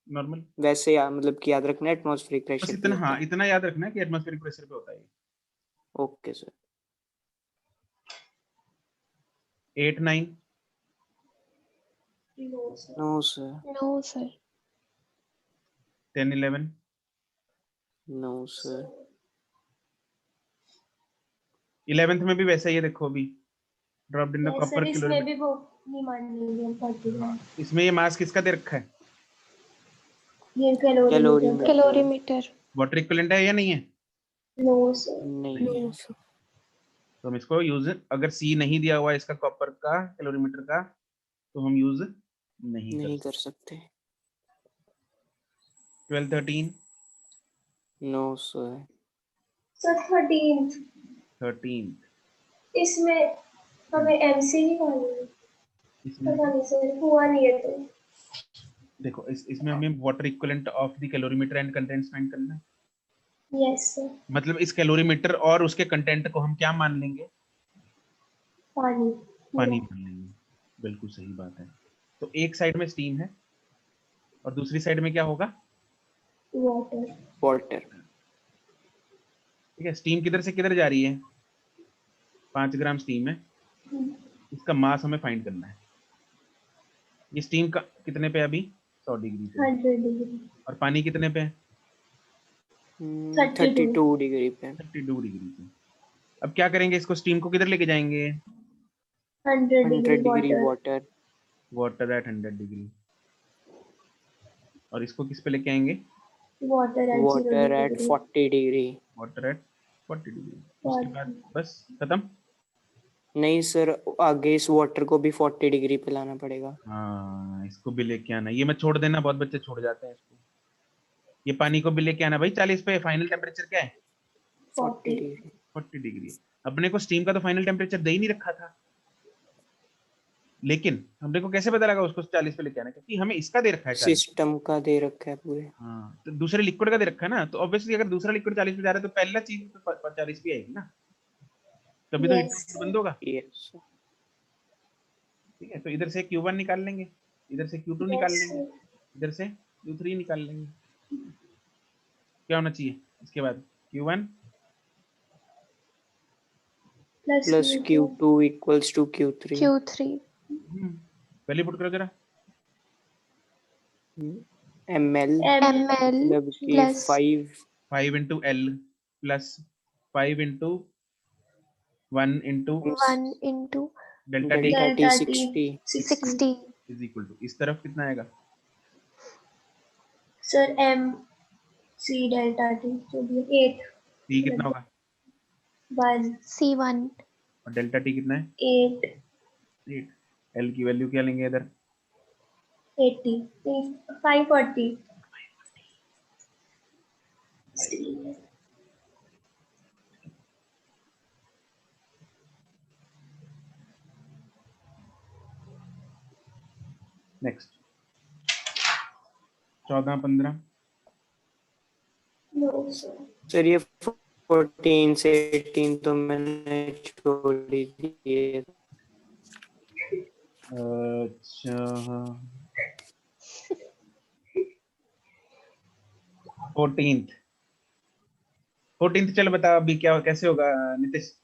नॉर्मल। वैसे, मतलब कि याद रखना है एटमॉस्फेरिक बस प्रेशर इतना, भी हाँ होता है। इतना याद रखना है कि एटमॉस्फेरिक प्रेशर पे होता है। Okay sir. 8 9 no sir. No sir. No sir. 10 11 no sir. 11th में भी वैसा ही है, देखो अभी dropped in the yes copper sir, इसमें कैलोरीमीटर। भी वो नहीं मानेंगे हम 41। इसमें ये मास किसका दे रखा है? ये calorimeter. Calorimeter. Calorimeter. Water equivalent है या नहीं है? No sir. नहीं है। No sir. तो हम इसको यूज, अगर सी नहीं दिया हुआ है इसका कॉपर का कैलोरीमीटर का, तो हम यूज नहीं नहीं कर कर सकते। 12 13 नो सर। सर 13 13 इसमें हमें एमसी निकालनी है। इसमें पता नहीं सर, हुआ नहीं है तो। देखो इसमें हमें water equivalent of the calorimeter and contents find करना है। Yes sir. मतलब इस कैलोरीमीटर और उसके कंटेंट को हम क्या मान लेंगे? पानी। पानी मान लेंगे। बिल्कुल सही बात है। तो एक साइड में स्टीम है और दूसरी साइड में क्या होगा? वाटर। वाटर। ठीक है, स्टीम किधर से किधर जा रही है? 5 ग्राम स्टीम है, इसका मास हमें फाइंड करना है। ये स्टीम का कितने पे है अभी? 100 डिग्री पे। 100 डिग्री। और पानी कितने पे है? 32 डिग्री पे। 32 डिग्री पे। अब क्या करेंगे, इसको स्टीम को किधर लेके जाएंगे? 100 100 degree degree water. Water. Water at 100 degree. और इसको किस पे लेके आएंगे? Water at 0 water at degree. 40 degree. Water at 40 degree. उसके बाद बस खत्म। नहीं सर, आगे इस वाटर को भी 40 डिग्री पे लाना पड़ेगा। हाँ इसको भी लेके आना, ये मत छोड़ देना, बहुत बच्चे छोड़ जाते हैं इसको। ये पानी को भी लेके आना भाई 40 पे। फाइनल टेम्परेचर क्या है? 40 डिग्री। 40 डिग्री। अपने को स्टीम का तो फाइनल टेम्परेचर दे ही नहीं रखा था, लेकिन हमने को कैसे पता लगा उसको 40 पे लेके आना? क्योंकि हमें इसका दे रखा है 40। सिस्टम का दे रखा है पूरे। हाँ तो दूसरे लिक्विड का दे रखा है ना, तो ऑब्वियसली अगर दूसरा लिक्विड 40 पे जा रहा है तो पहला चीज तो 40 पे आएगी ना, तभी तो हीटर बंद होगा। यस। ठीक है, तो इधर से Q1 निकाल लेंगे, इधर से Q2 निकाल लेंगे, इधर से Q3 निकाल लेंगे। क्या होना चाहिए इसके बाद? Q1 plus Q2 equals to Q3। Q3। Value put करो जरा। ml ml मतलब कि plus 5 into L plus 5 into 1 into 1 into delta T delta T 60। 60। Is equal to, इस तरफ कितना आएगा? Sir M C delta T जो भी 8। T कितना होगा? 1 C1। और डेल्टा T कितना है? 8 8। L की वैल्यू क्या लेंगे इधर? 80 540। नेक्स्ट 14 15। No sir. सर ये 14 से 18 तो मैंने छोड़ ही दिए। अच्छा 14th चलो बताओ अभी क्या कैसे होगा नितिश?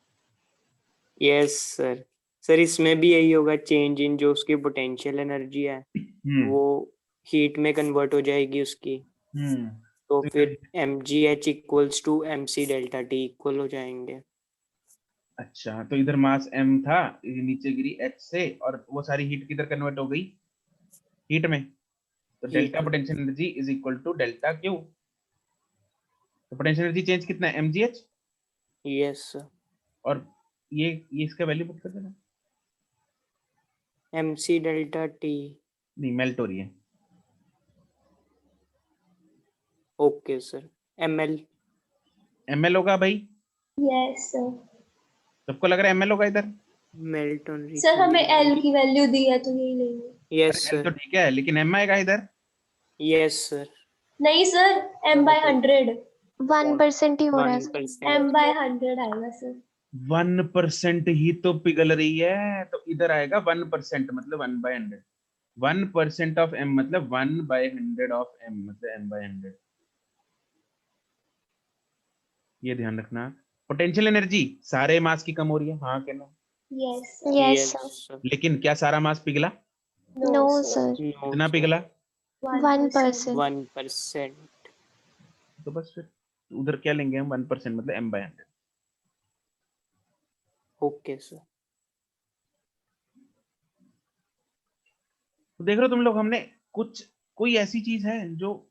Yes sir. सर इसमें भी यही होगा, चेंज इन जो उसकी पोटेंशियल एनर्जी है वो हीट में कन्वर्ट हो जाएगी उसकी। तो फिर mgh equals to mc delta t equal हो जाएंगे। अच्छा तो इधर मास m था, ये नीचे गिरी h से, और वो सारी हीट किधर कन्वर्ट हो गई? हीट में। तो delta potential energy is equal to delta Q. तो पोटेंशियल एनर्जी चेंज कितना है? mgh। Yes sir. और ये इसका वैल्यू पुट कर देना। mc delta t। नहीं मेल्ट हो रही है। Okay sir. ml होगा भाई? Yes sir. सबको लग रहा है ml होगा इधर? मेल्ट ऑन सर हमें एल की वैल्यू दी है तो यही लेंगे। यस L तो सर। ठीक है, लेकिन m आएगा इधर? Yes sir. नहीं सर, m/100। 1% ही हो रहा है। 1%। m/100 आएगा सर। 1% ही तो पिघल रही है, तो इधर आएगा 1% मतलब 1/100। 1% ऑफ m मतलब 1/100 ऑफ m मतलब m/100। ये ध्यान रखना। पोटेंशियल एनर्जी सारे मास की कम हो रही है, हाँ क्या ना? Yes yes sir. सर। लेकिन क्या सारा मास पिघला? No sir. कितना पिघला? 1%। 1%। तो बस फिर उधर क्या लेंगे हम? 1% मतलब m/100। Okay sir. तो देख रहे हो तुम लोग, हमने कोई ऐसी चीज है जो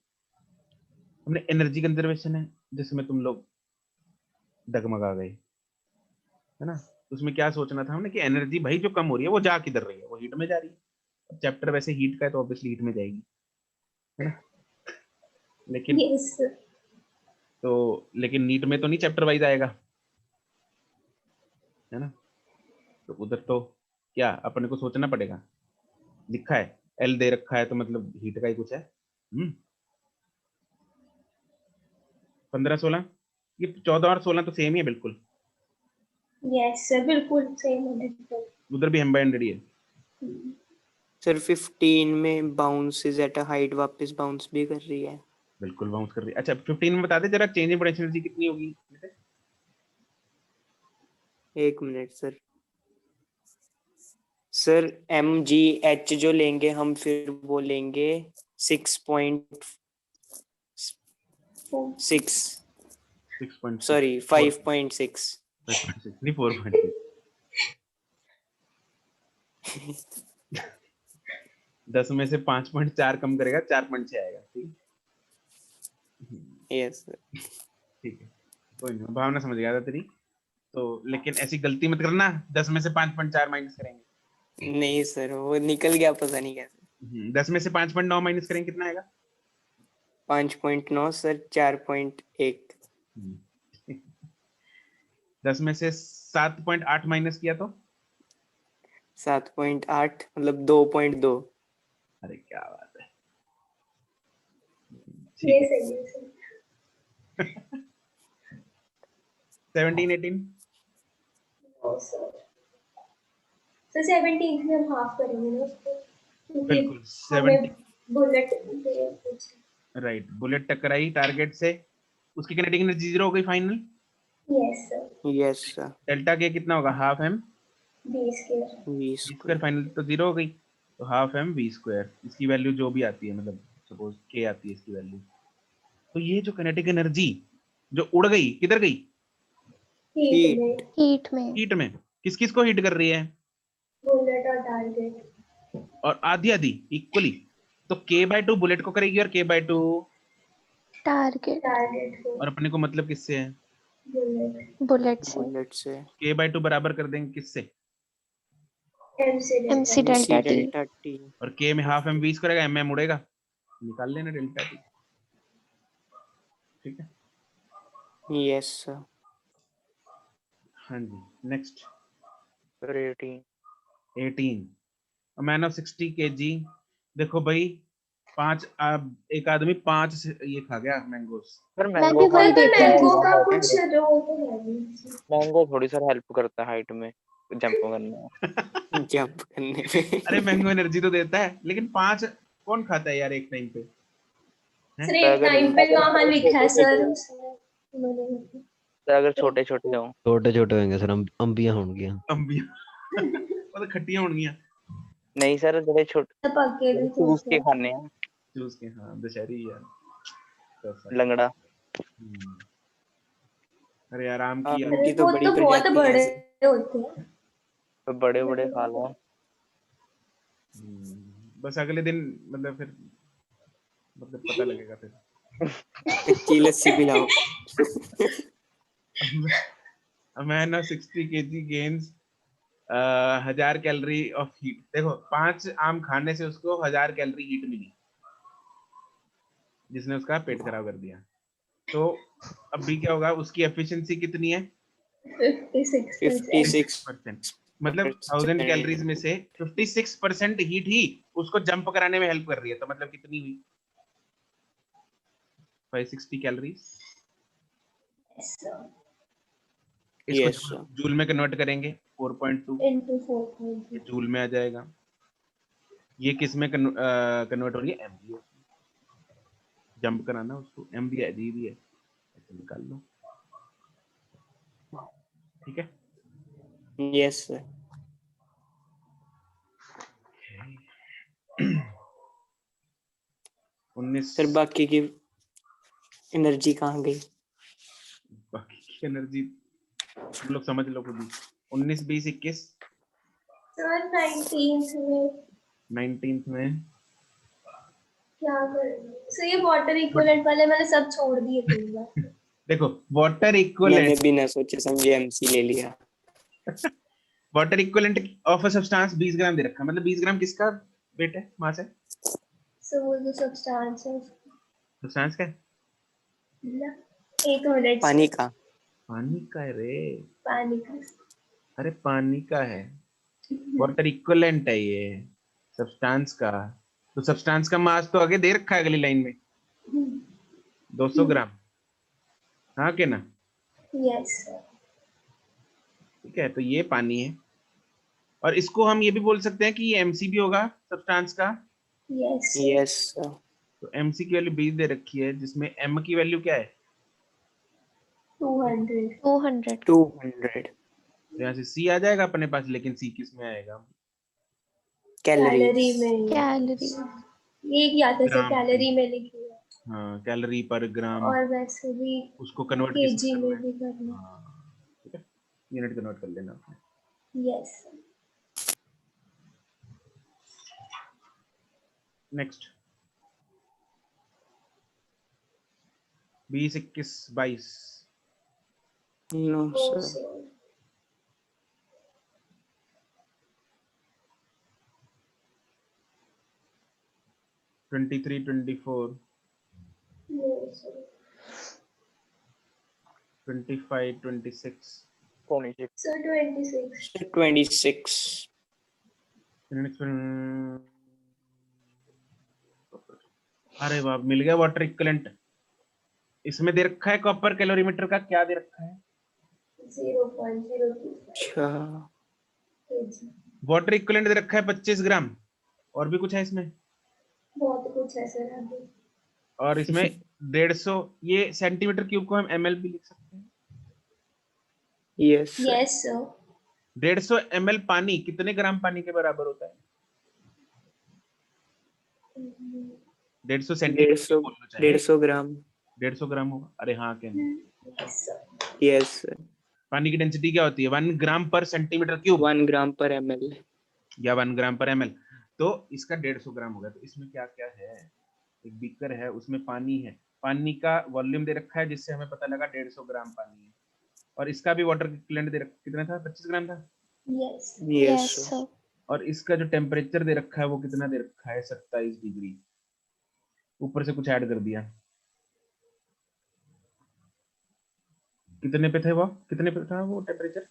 हमने एनर्जी कंजर्वेशन है जिसमें तुम लोग डगमगा गए, है ना? उसमें क्या सोचना था हमने कि एनर्जी भाई जो कम हो रही है वो जा किधर रही है? वो हीट में जा रही है। अब चैप्टर वैसे हीट का है तो ऑब्वियसली हीट में जाएगी, है ना? लेकिन यस लेकिन नीट में तो नहीं चैप्टर वाइज आएगा, है ना? तो उधर तो क्या अपने को सोचना पड़ेगा। लिखा है एल दे रखा है तो मतलब हीट का ही कुछ है। 15-16 ये 14 और 16 तो सेम ही है बिल्कुल। यस सर, बिल्कुल सेम है। उधर भी m/100 ही है। सर 15 में bounce is at a height वापस बाउंस भी कर रही है। बिल्कुल बाउंस कर रही है। अच्छा 15 में बता दे जरा चेंज इन पोटेंशियल एनर्जी कितनी होगी? एक मिनट सर। सर mgh जो लेंगे हम फिर वो लेंगे 6.6 सॉरी 5.6 नहीं 4.6 10 में से 5.4 कम करेगा 4.6 आएगा। ठीक यस सर। ठीक है, कोई नहीं, भावना समझ गया था तेरी। तो लेकिन ऐसी गलती मत करना 10 में से 5.4 माइनस करेंगे। नहीं सर वो निकल गया पता नहीं कैसे। 10 में से 5.9 माइनस करेंगे कितना आएगा? 5.9 सर 4.1। 10 में से 7.8 माइनस किया तो 7.8 मतलब 2.2। अरे क्या बात है। ये ठीक है। सही है सर। 17-18 सर 17 में हम हाफ करेंगे ना उसको, क्योंकि बिल्कुल हमें 70 बुलेट राइट। बुलेट टकराई टारगेट से, उसकी किनेटिक एनर्जी 0 हो गई final. Yes sir. Yes sir. Delta के कितना होगा? Half m b square. v square square. Final तो 0 हो गई, तो हाफ m v स्क्वायर इसकी वैल्यू जो भी आती है, मतलब सपोज k आती है इसकी वैल्यू। तो ये जो किनेटिक एनर्जी जो उड़ गई किधर गई? हीट में। हीट में। हीट में। किस किस को हीट कर रही है? बुलेट और टारगेट। और आधी आधी इक्वली। तो k/2 बुलेट को करेगी और k/2 टारगेट। टारगेट को। और अपने को मतलब किससे है? बुलेट। बुलेट से। बुलेट से। k/2 बराबर कर देंगे किससे? MC delta T. Delta T. और k में हाफ m 20 करेगा, m उड़ेगा, निकाल लेना डेल्टा टी। ठीक है। Yes sir. हाँ जी next 18। 18 a man of 60 kg। देखो भाई एक आदमी 5 ये खा गया मैंगोस। सर मैं मैंगो भी वही पर देख रही मैंगो थी। का कुछ जो तो है नहीं। मैंगो थोड़ी सर हेल्प करता है हाइट में जंप करने में। जंप करने में। अरे मैंगो एनर्जी तो देता है, लेकिन 5 कौन खाता है यार एक टाइम पे? सर एक टाइम पे कहाँ लिखा है सर उन्होंने। अगर छोटे छोटे हो छोटे छोटे होंगे सर, अंबियां होंगी। अंबियां वो तो खट्टियां होंगी। नहीं सर, बड़े छोटे पके भी चूस के खाने हैं। जूस के, हाँ दशहरी यार तो लंगड़ा। अरे आराम की आम यार। की तो वो बड़ी तो बहुत प्रजाति बड़े है। होते हैं। तो बड़े बड़े खा लो। बस अगले दिन मतलब फिर मतलब पता लगेगा फिर। कच्ची लस्सी पिलाओ। A man of 60 kg gains 1000 calorie of heat. देखो 5 आम खाने से उसको 1000 कैलोरी हीट मिली, जिसने उसका पेट खराब कर दिया। तो अब भी क्या होगा? उसकी एफिशिएंसी कितनी है? 56%। मतलब 1000 कैलोरीज में से 56% हीट ही उसको जंप कराने में हेल्प कर रही है। तो मतलब कितनी हुई? 560 कैलोरीज। इसको Yes, sir. जूल में कन्वर्ट करेंगे 4.2 into 4.2. ये जूल में आ जाएगा। ये किस में कन्वर्ट हो रही है? एमबी। जंप कराना उसको, एमबी है, जी भी है, ऐसे निकाल लो। ठीक है। Yes, sir. 19 सर बाकी की एनर्जी कहाँ गई? बाकी की एनर्जी तुम लोग समझ लो खुद ही। 19, 20, 21 सर 19th में 19th में क्या करेंगे? सर ये वाटर इक्विवेलेंट वाले मैंने सब छोड़ दिए थे इस बार। देखो वाटर मैंने इक्विवेलेंट, बिना सोचे समझे एमसी ले लिया। Water equivalent of a substance 20 ग्राम दे रखा है, मतलब 20 ग्राम किसका वेट है, मास है? सो वो जो सब्सटेंस है सब्सटेंस का है? ना, 1 मिनट पानी का। पानी का है रे। पानी का। अरे पानी का है, वाटर इक्विवेलेंट है ये सब्सटेंस का। तो सब्सटेंस का मास तो आगे दे रखा है अगली लाइन में 200 ग्राम, हाँ के ना? Yes sir. ठीक है, तो ये पानी है। और इसको हम ये भी बोल सकते हैं कि ये एमसी भी होगा सब्सटेंस का। Yes yes sir. तो एमसी की वैल्यू 20 दे रखी है, जिसमें एम की वैल्यू क्या है? 200। 200 तो यहाँ से सी आ जाएगा अपने पास, लेकिन सी किस में आएगा? Calorie calories. में। कैलोरी। ये क्या था सर, ग्राम कैलोरी में लिखी है। हाँ, कैलोरी पर ग्राम, और वैसे भी उसको कन्वर्ट किस में केजी करना में है? भी करना। हाँ, ठीक है, यूनिट कन्वर्ट कर लेना आपने। Yes. Next 20, 21, 22 no sir. Sir 23, 24 no sir 25, 26 26 sir 26। 26 अरे वाह, मिल गया वाटर इक्विवेलेंट। इसमें दे रखा है कॉपर कैलोरीमीटर का, क्या दे रखा है? 0.025 अच्छा। केजी। वाटर इक्विवेलेंट दे रखा है 25 ग्राम। और भी कुछ है इसमें? बहुत कुछ है सर अभी। और इसमें 150, ये सेंटीमीटर क्यूब को हम ml भी लिख सकते हैं। Yes sir. Yes sir. 150 ml पानी कितने ग्राम पानी के बराबर होता है? 150 सेंटीमीटर 150 बोलना चाहिए। 150 ग्राम। 150 ग्राम होगा। अरे हाँ, क्या यस सर। Yes sir. पानी की डेंसिटी क्या होती है? 1 ग्राम पर सेंटीमीटर क्यूब 1 ग्राम पर ml। या 1 ग्राम पर ml। तो इसका 150 ग्राम होगा। तो इसमें क्या क्या है? एक बीकर है, उसमें पानी है, पानी का वॉल्यूम दे रखा है, जिससे हमें पता लगा 150 ग्राम पानी है। और इसका भी वाटर इक्विवेलेंट दे रखा, कितना था? 25 ग्राम था। Yes. Yes yes sir. Sir. और इसका जो टेम्परेचर दे रखा है वो कितना दे रखा है? 27 डिग्री। ऊपर से कुछ ऐड कर दिया। कितने पे थे वो? कितने पे था वो temperature?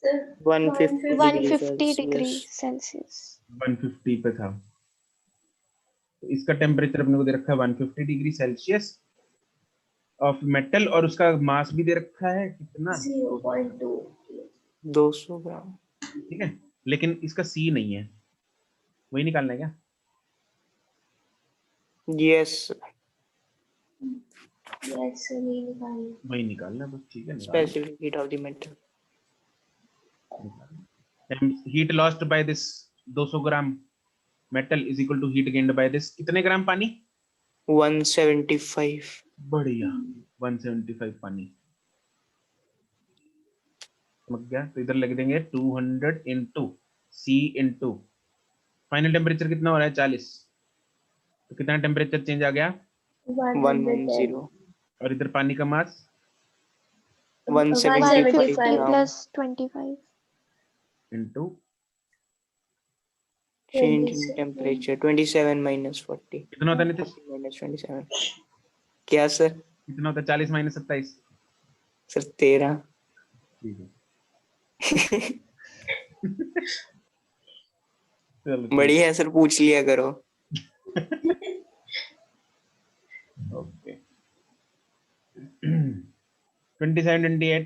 Sir 150 degree 150 degree Celsius. Celsius. 150 पे था। तो इसका टेम्परेचर अपने को दे रखा है 150 डिग्री सेल्सियस ऑफ मेटल। और उसका मास भी दे रखा है कितना? 0.2। 200 ग्राम। ठीक है, लेकिन इसका सी नहीं है, वही निकालना है क्या? Yes sir. यस सर ये निकालिए। वही निकालना है बस। ठीक है, specific heat of the metal. Heat lost by this 200 gram metal is equal to heat gained by this कितने ग्राम पानी? 175। बढ़िया, 175 पानी। समझ गया? तो इधर लिख देंगे 200 इंटू सी इंटू फाइनल टेम्परेचर कितना हो रहा है? 40। तो कितना टेम्परेचर चेंज आ गया? 110। और इधर पानी का मास 175 150 ग्राम। Plus 25 into change in temperature 27 minus 40। कितना होता है नीतीश? माइनस 27। क्या सर? कितना होता है? 40 माइनस 27? सर 13। ठीक है। चलो बढ़िया है सर, पूछ लिया करो। ओके। 27, 28.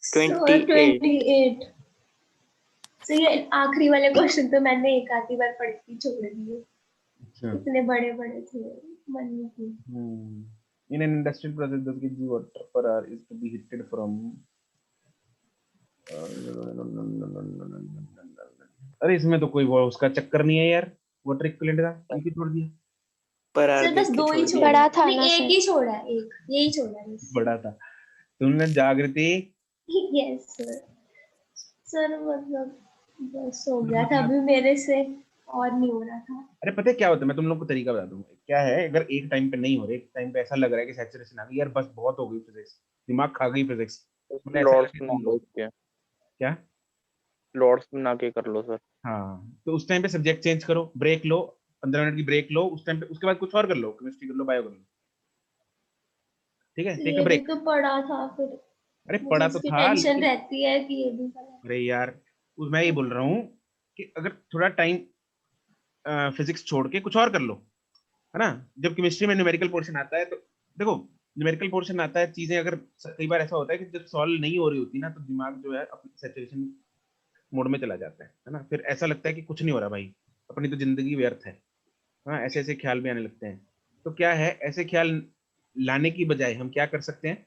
28. 28. तो ये आखिरी वाले क्वेश्चन तो मैंने एक आधी बार पढ़ के छोड़ दिए, अच्छा। इतने बड़े बड़े थे, मन नहीं थी। In an industrial process, the kg water per hour is to be heated from. अरे इसमें तो कोई वो उसका चक्कर नहीं है यार, वाटर इक्विवेलेंट का ये छोड़ दिया। पर आर सर बस देख के दो ही छोड़ छोड़ा दिया। बड़ा था नहीं, ना एक सर। ही छोड़ा है, एक यही छोड़ा है बस। बड़ा था तुमने जागृति। Yes sir. सर मतलब बस हो गया था अभी मेरे से, और नहीं हो रहा था। अरे पता है क्या होता है, मैं तुम लोग को तरीका बता दूं क्या है। अगर एक टाइम पे नहीं हो रहा, एक टाइम पे ऐसा लग रहा है कि सैचुरेशन आ गई यार, बस बहुत हो गई फिजिक्स, दिमाग खा गई फिजिक्स, मतलब ऐसा लॉर्ड्स लगे बना तुम लो लोग इसके, क्या। लॉर्ड्स बना के कर लो सर। हाँ तो उस टाइम पे सब्जेक्ट चेंज करो, ब्रेक लो, 15 मिनट की ब्रेक लो उस टाइम पे, उसके बाद कुछ और कर लो, केमिस्ट्री कर लो, बायो कर लो, ठीक है, टेक अ ये भी ब्रेक। तो पढ़ा था फिर, अरे मुझे पढ़ा तो इसकी था टेंशन लेकिन, रहती है कि ये भी पढ़ा। अरे यार मैं ये बोल रहा हूँ कि अगर थोड़ा टाइम फिजिक्स छोड़ के कुछ और कर लो, है ना। जब केमिस्ट्री में न्यूमेरिकल पोर्शन आता है तो देखो, न्यूमेरिकल पोर्शन आता है, चीजें अगर कई बार ऐसा होता है कि जब सॉल्व नहीं हो रही होती ना, तो दिमाग जो है अपनी सैचुरेशन मोड में चला जाता है ना, फिर ऐसा लगता है कि कुछ नहीं हो रहा भाई, अपनी तो जिंदगी व्यर्थ है। हाँ ऐसे ऐसे ख्याल भी आने लगते हैं। तो क्या है, ऐसे ख्याल लाने की बजाय हम क्या कर सकते हैं,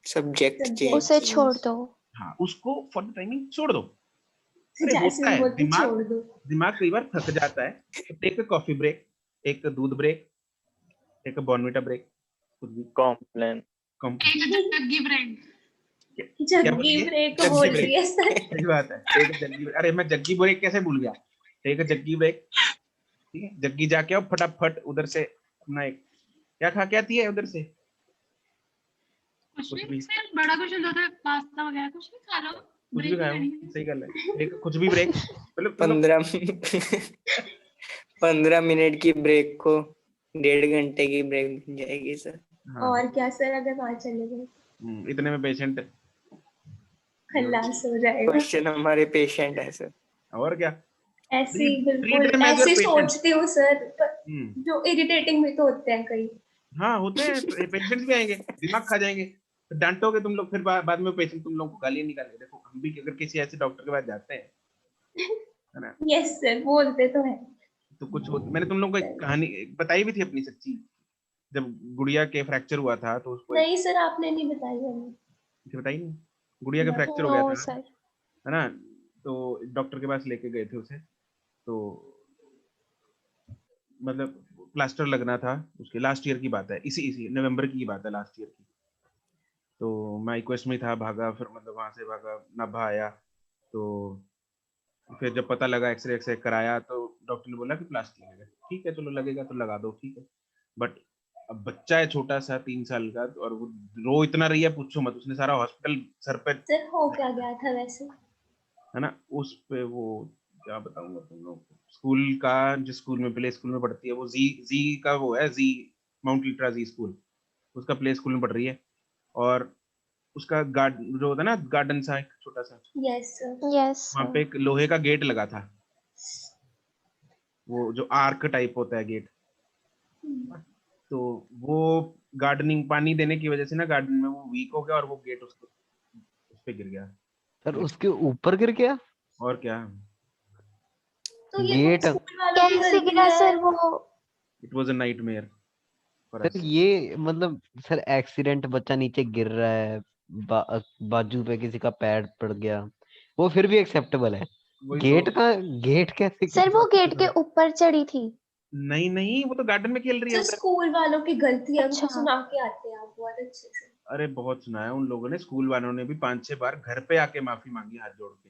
सब्जेक्ट चेंज। उसे छोड़ दो। हाँ उसको फॉर द टाइमिंग छोड़ दो। अरे होता जैसे है बोलते दिमाग, छोड़ दो। दिमाग कई बार थक जाता है, तो टेक अ कॉफी ब्रेक, एक दूध ब्रेक, एक बॉर्नविटा ब्रेक, कुछ भी कॉम्प्लेन। एक जग्गी ब्रेक। क्या जग्गी बोलिए, ब्रेक जग्गी बोल ब्रेक, रही है सर। सही बात है, टेक अ जग्गी ब्रेक। अरे मैं जग्गी ब्रेक कैसे भूल गया, टेक अ जग्गी ब्रेक, ठीक है। जग्गी जाके आओ फटाफट उधर से अपना एक क्या खा के आती है उधर से, कुछ कुछ भी भी, सर, बड़ा क्वेश्चन होता है, पास्ता वगैरह कुछ भी खा लो, कुछ भी ब्रेक नहीं खाओ, लेनी है। सही गल है, एक कुछ भी ब्रेक, मतलब तुम लोग 15 मिनट की ब्रेक को 1.5 घंटे की ब्रेक बन जाएगी सर। हाँ और क्या सर, अगर वहां चले गए इतने में पेशेंट खल्लास हो जाएगा। क्वेश्चन हमारे पेशेंट है सर। और क्या, ऐसी treat बिल्कुल them as your ऐसी patient। सोचती हूँ सर, पर जो इरिटेटिंग भी तो होते हैं कई। हाँ होते हैं, पेशेंट्स भी आएंगे, दिमाग खा जाएंगे, फिर डांटोगे तुम लोग, फिर बाद में पेशेंट तुम लोग को गालियां निकालेंगे। देखो हम भी अगर किसी ऐसे डॉक्टर के पास जाते हैं, है ना, यस सर, बोलते तो है। तो कुछ मैंने तुम लोग को एक कहानी बताई भी थी अपनी सच्ची, जब गुड़िया के फ्रैक्चर हुआ था तो उसको नहीं सर, आपने नहीं बताई हमें। बताई नहीं, गुड़िया का फ्रैक्चर हो गया नो था, सर। है ना, तो डॉक्टर के पास लेके गए थे उसे, तो मतलब प्लास्टर लगना था उसके, लास्ट ईयर की बात है, इसी इसी नवंबर की बात है, लास्ट ईयर की। तो मैं रिक्वेस्ट में था, भागा, फिर मतलब वहां से भागा, नाभा आया, तो फिर जब पता लगा, एक्सरे एक्सरे कराया, तो डॉक्टर ने बोला कि प्लास्टर लगेगा, ठीक है चलो लगेगा तो लगा दो, ठीक है। बट अब बच्चा है छोटा सा 3 साल का, और वो रो इतना रही है पूछो मत, उसने सारा हॉस्पिटल सर पे, सर हो क्या गया था वैसे? है ना, उस पे वो क्या बताऊंगा तुम लोग को, स्कूल का, जिस स्कूल में प्ले स्कूल में पढ़ती है वो, जी जी का वो है, जी माउंट लिट्रा जी स्कूल, उसका प्ले स्कूल में पढ़ रही है, और उसका गार्डन जो होता है ना, गार्डन सा एक छोटा सा, यस सर। यस वहां पे एक लोहे का गेट लगा था, वो जो आर्क टाइप होता है गेट, तो वो गार्डनिंग पानी देने की वजह से ना गार्डन में वो वीक हो गया, और वो गेट उसको उस पे गिर गया। सर उसके ऊपर गिर गया? और क्या, तो ये गेट? स्कूल वालों की कैसे गलती गिरा है। सर वो? It was a nightmare for sir us. ये मतलब सर एक्सीडेंट, बच्चा नीचे गिर रहा है, बाजू पे किसी का पैर पड़ गया, वो फिर भी एक्सेप्टेबल है। वही गेट तो, का गेट कैसे? सर वो गेट के ऊपर चढ़ी थी। नहीं नहीं, वो तो गार्डन में खेल रही है सर उधर। स्कूल वालों की गलती है, अच्छा। उनको सुना के आते हैं आप बहुत अच्छे से। अरे बहुत सुनाया उन लोगों ने, स्कूल वालों ने भी 5-6 बार घर पे आके माफी मांगी हाथ जोड़ के।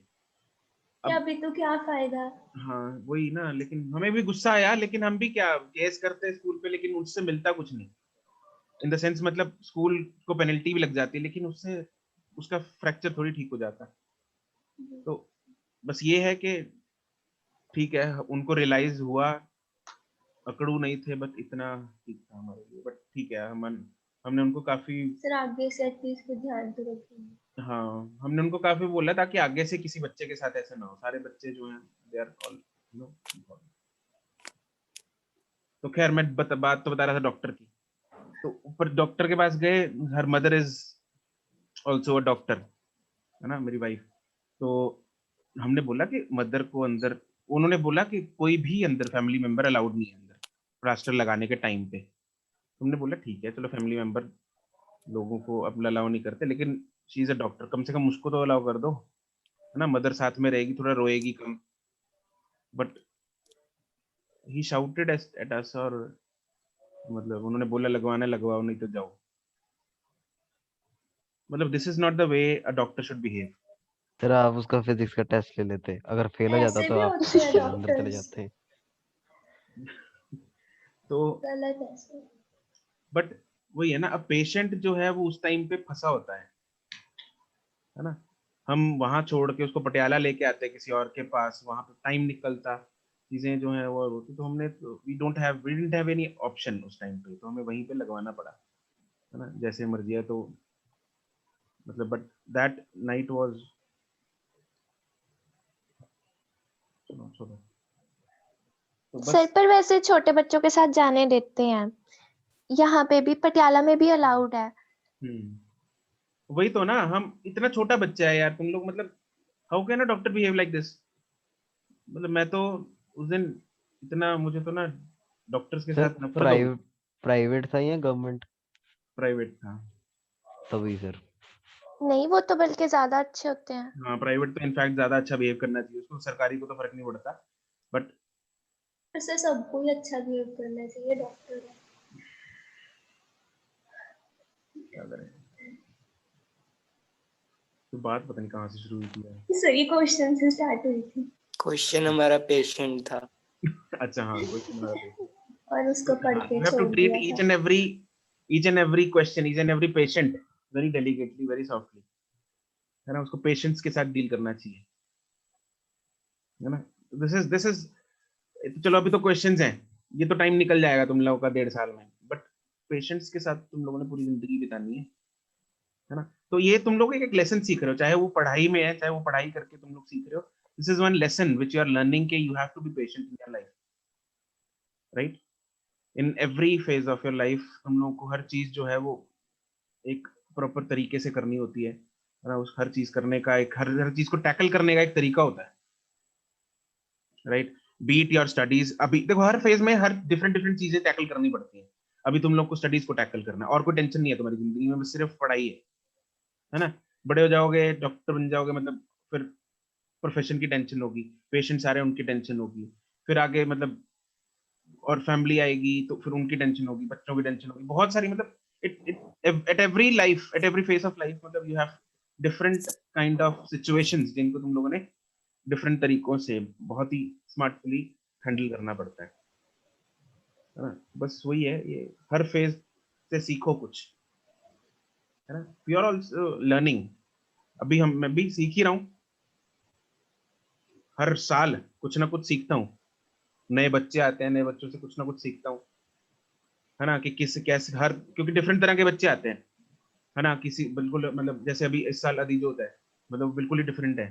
क्या अब भी तो क्या फायदा। हाँ वही ना, लेकिन हमें भी गुस्सा आया, लेकिन हम भी क्या केस करते हैं स्कूल पे, लेकिन उससे मिलता कुछ नहीं, इन द सेंस मतलब स्कूल को पेनल्टी भी लग जाती है, लेकिन उससे उसका फ्रैक्चर थोड़ी ठीक हो जाता। तो बस ये है कि ठीक है, उनको रियलाइज हुआ, अकड़ू नहीं थे, बट इतना ठीक था हमारे लिए, बट ठीक है, हमने उनको काफी, सर आगे से एटलीस्ट पे ध्यान तो रखेंगे। हाँ हमने उनको काफी बोला ताकि आगे से किसी बच्चे के साथ ऐसा ना हो, सारे बच्चे जो हैं they are all you know. तो खैर मैं बात तो बता रहा था डॉक्टर की, तो ऊपर डॉक्टर के पास गए, her mother is also a doctor, है ना, मेरी वाइफ। तो हमने बोला कि मदर को अंदर, उन्होंने बोला कि कोई भी अंदर फैमिली मेंबर अलाउड नहीं है अंदर प्लास्टर लगाने के टाइम पे। हमने बोला ठीक है, चलो फैमिली मेंबर लोगों को अब अलाउ नहीं करते, लेकिन शी इज अ डॉक्टर, कम से कम उसको तो अलाउ कर दो, है ना, मदर साथ में रहेगी, थोड़ा रोएगी कम। But he shouted at us, और मतलब उन्होंने बोला लगवाना लगवाओ, नहीं तो जाओ। मतलब this is not the way a doctor should behave. Sir आप उसका फिजिक्स का टेस्ट ले लेते, अगर फेल हो जाता ऐसे तो भी आप होते हैं फिर अंदर चले डॉक्टर्स, जाते। तो गलत ऐसे। बट वही है ना, अब पेशेंट जो है वो उस टाइम पे फंसा होता है ना। हम वहां छोड़ के उसको पटियाला लेके आते हैं किसी और के पास, वहां पे टाइम निकलता, चीजें जो है वो होती, तो हमने we didn't have any option उस टाइम पे, तो हमें वहीं पे लगवाना पड़ा, है ना, जैसे मर्जी है। तो मतलब बट दैट नाइट वाज, तो सर बस। पर वैसे छोटे बच्चों के साथ जाने देते हैं, यहाँ पे भी पटियाला में भी अलाउड है। वही तो ना, हम इतना छोटा बच्चा है यार, तुम लोग मतलब how can a doctor behave like this. मतलब मैं तो उस दिन इतना, मुझे तो ना डॉक्टर्स के सर साथ नफरत हो गई। प्राइवेट था या गवर्नमेंट? प्राइवेट था। तभी सर। नहीं, वो तो बल्कि ज्यादा अच्छे होते हैं। हाँ, प्राइवेट तो इनफैक्ट ज्यादा अच्छा बिहेव करना चाहिए उसको, सरकारी को तो फर्क नहीं पड़ता। बट ऐसे सबको ही अच्छा बिहेव करना चाहिए, डॉक्टर है। क्या करें, तो बात पता नहीं कहाँ से शुरू हुई थी यार। सही क्वेश्चन से स्टार्ट हुई थी। क्वेश्चन हमारा पेशेंट था। अच्छा हाँ, क्वेश्चन हमारा था। और उसको पढ़ हाँ, के you have to छोड़ treat दिया था। each and every question, each and every patient very delicately, very softly, है ना, उसको पेशेंट्स के साथ डील करना चाहिए, है ना। दिस इज चलो अभी तो क्वेश्चंस हैं, ये तो टाइम निकल जाएगा तुम लोगों का 1.5 साल में, बट पेशेंट्स के साथ तुम लोगों ने पूरी जिंदगी बितानी है ना। तो ये तुम लोग एक लेसन सीख रहे हो, चाहे वो पढ़ाई में है, चाहे वो पढ़ाई करके तुम लोग सीख रहे हो। This is one lesson which you are learning के you have to be patient in your life, right. In every phase of your life तुम लोगों को हर चीज जो है वो एक प्रॉपर तरीके से करनी होती है ना। उस हर चीज करने का एक, हर चीज को टैकल करने का एक तरीका होता है, राइट। बीट योर स्टडीज, अभी देखो हर फेज में हर डिफरेंट डिफरेंट चीजें टैकल करनी पड़ती हैं। अभी तुम लोग को स्टडीज को टैकल करना है, और कोई टेंशन नहीं है तुम्हारी जिंदगी में, बस सिर्फ पढ़ाई है ना। बड़े हो जाओगे, डॉक्टर बन जाओगे, मतलब फिर प्रोफेशन की टेंशन होगी, पेशेंट्स आ रहे हैं उनकी टेंशन होगी, फिर आगे मतलब और फैमिली आएगी तो फिर उनकी टेंशन होगी, बच्चों की टेंशन होगी, बहुत सारी मतलब at every life, at every phase of life, मतलब you have different kind of situations जिनको तुम लोगों ने डिफरेंट तरीकों से बहुत ही स्मार्टफुली हैंडल करना पड़ता है ना। बस वही है, ये हर फेज से सीखो कुछ, है ना। वी आर ऑल्सो लर्निंग, अभी मैं भी सीख ही रहा हूँ, हर साल कुछ ना कुछ सीखता हूँ, नए बच्चे आते हैं, नए बच्चों से कुछ ना कुछ सीखता हूँ, है ना, कि किस कैसे हर, क्योंकि डिफरेंट तरह के बच्चे आते हैं, है ना। किसी बिल्कुल मतलब जैसे अभी इस साल अदी जो होता है, मतलब बिल्कुल ही डिफरेंट है,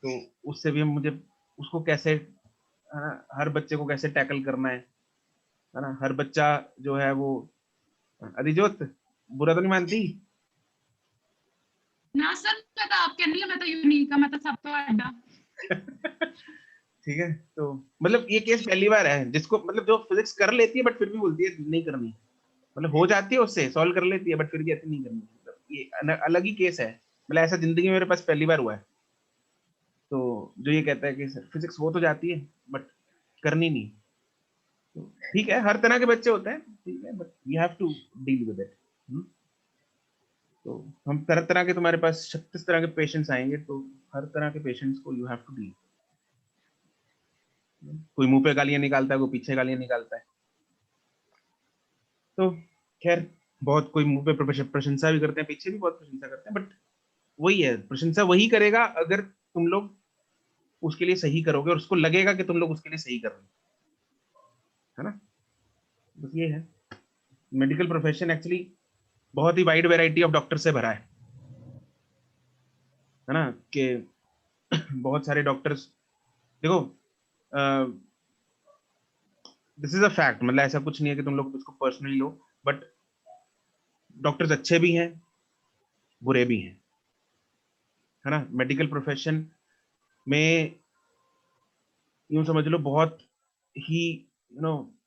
तो उससे भी मुझे उसको कैसे, है ना, हर बच्चे को कैसे टैकल करना है ना। हर बच्चा जो है वो, अधिजोत बुरा तो नहीं मानती? ना सर, मैं तो आपके नहीं, मैं तो यूनिक है, मैं तो सब तो अड्डा। ठीक है, तो मतलब ये केस पहली बार है जिसको, मतलब जो फिजिक्स कर लेती है बट फिर भी बोलती है नहीं करनी, मतलब हो जाती है उससे सॉल्व कर लेती है बट फिर कहती नहीं करनी, मतलब ये अलग ही केस है। मतलब ऐसा जिंदगी में मेरे पास पहली बार हुआ है, तो जो ये कहता है कि फिजिक्स हो तो जाती है बट करनी नहीं। तो ठीक है, हर तरह के बच्चे होते हैं, ठीक है, but you have to deal with it. तो हम तरह तरह के, तुम्हारे पास 36 तरह के पेशेंट्स आएंगे, तो हर तरह के पेशेंट्स को यू हैव टू डील। कोई मुंह पे गालियां निकालता है, कोई पीछे गालियां निकालता है, तो खैर बहुत कोई मुंह पे प्रशंसा भी करते हैं, पीछे भी बहुत प्रशंसा करते हैं, बट वही है, प्रशंसा वही करेगा अगर तुम लोग उसके लिए सही करोगे और उसको लगेगा कि तुम लोग उसके लिए सही कर रहे हो, है ना। बस ये है, मेडिकल प्रोफेशन एक्चुअली बहुत ही वाइड वैरायटी ऑफ डॉक्टर से भरा है ना, कि बहुत सारे डॉक्टर्स, देखो दिस इज अ फैक्ट, मतलब ऐसा कुछ नहीं है कि तुम लोग उसको पर्सनली लो, बट डॉक्टर्स अच्छे भी हैं, बुरे भी हैं, है ना। मेडिकल प्रोफेशन में यूं समझ लो बहुत ही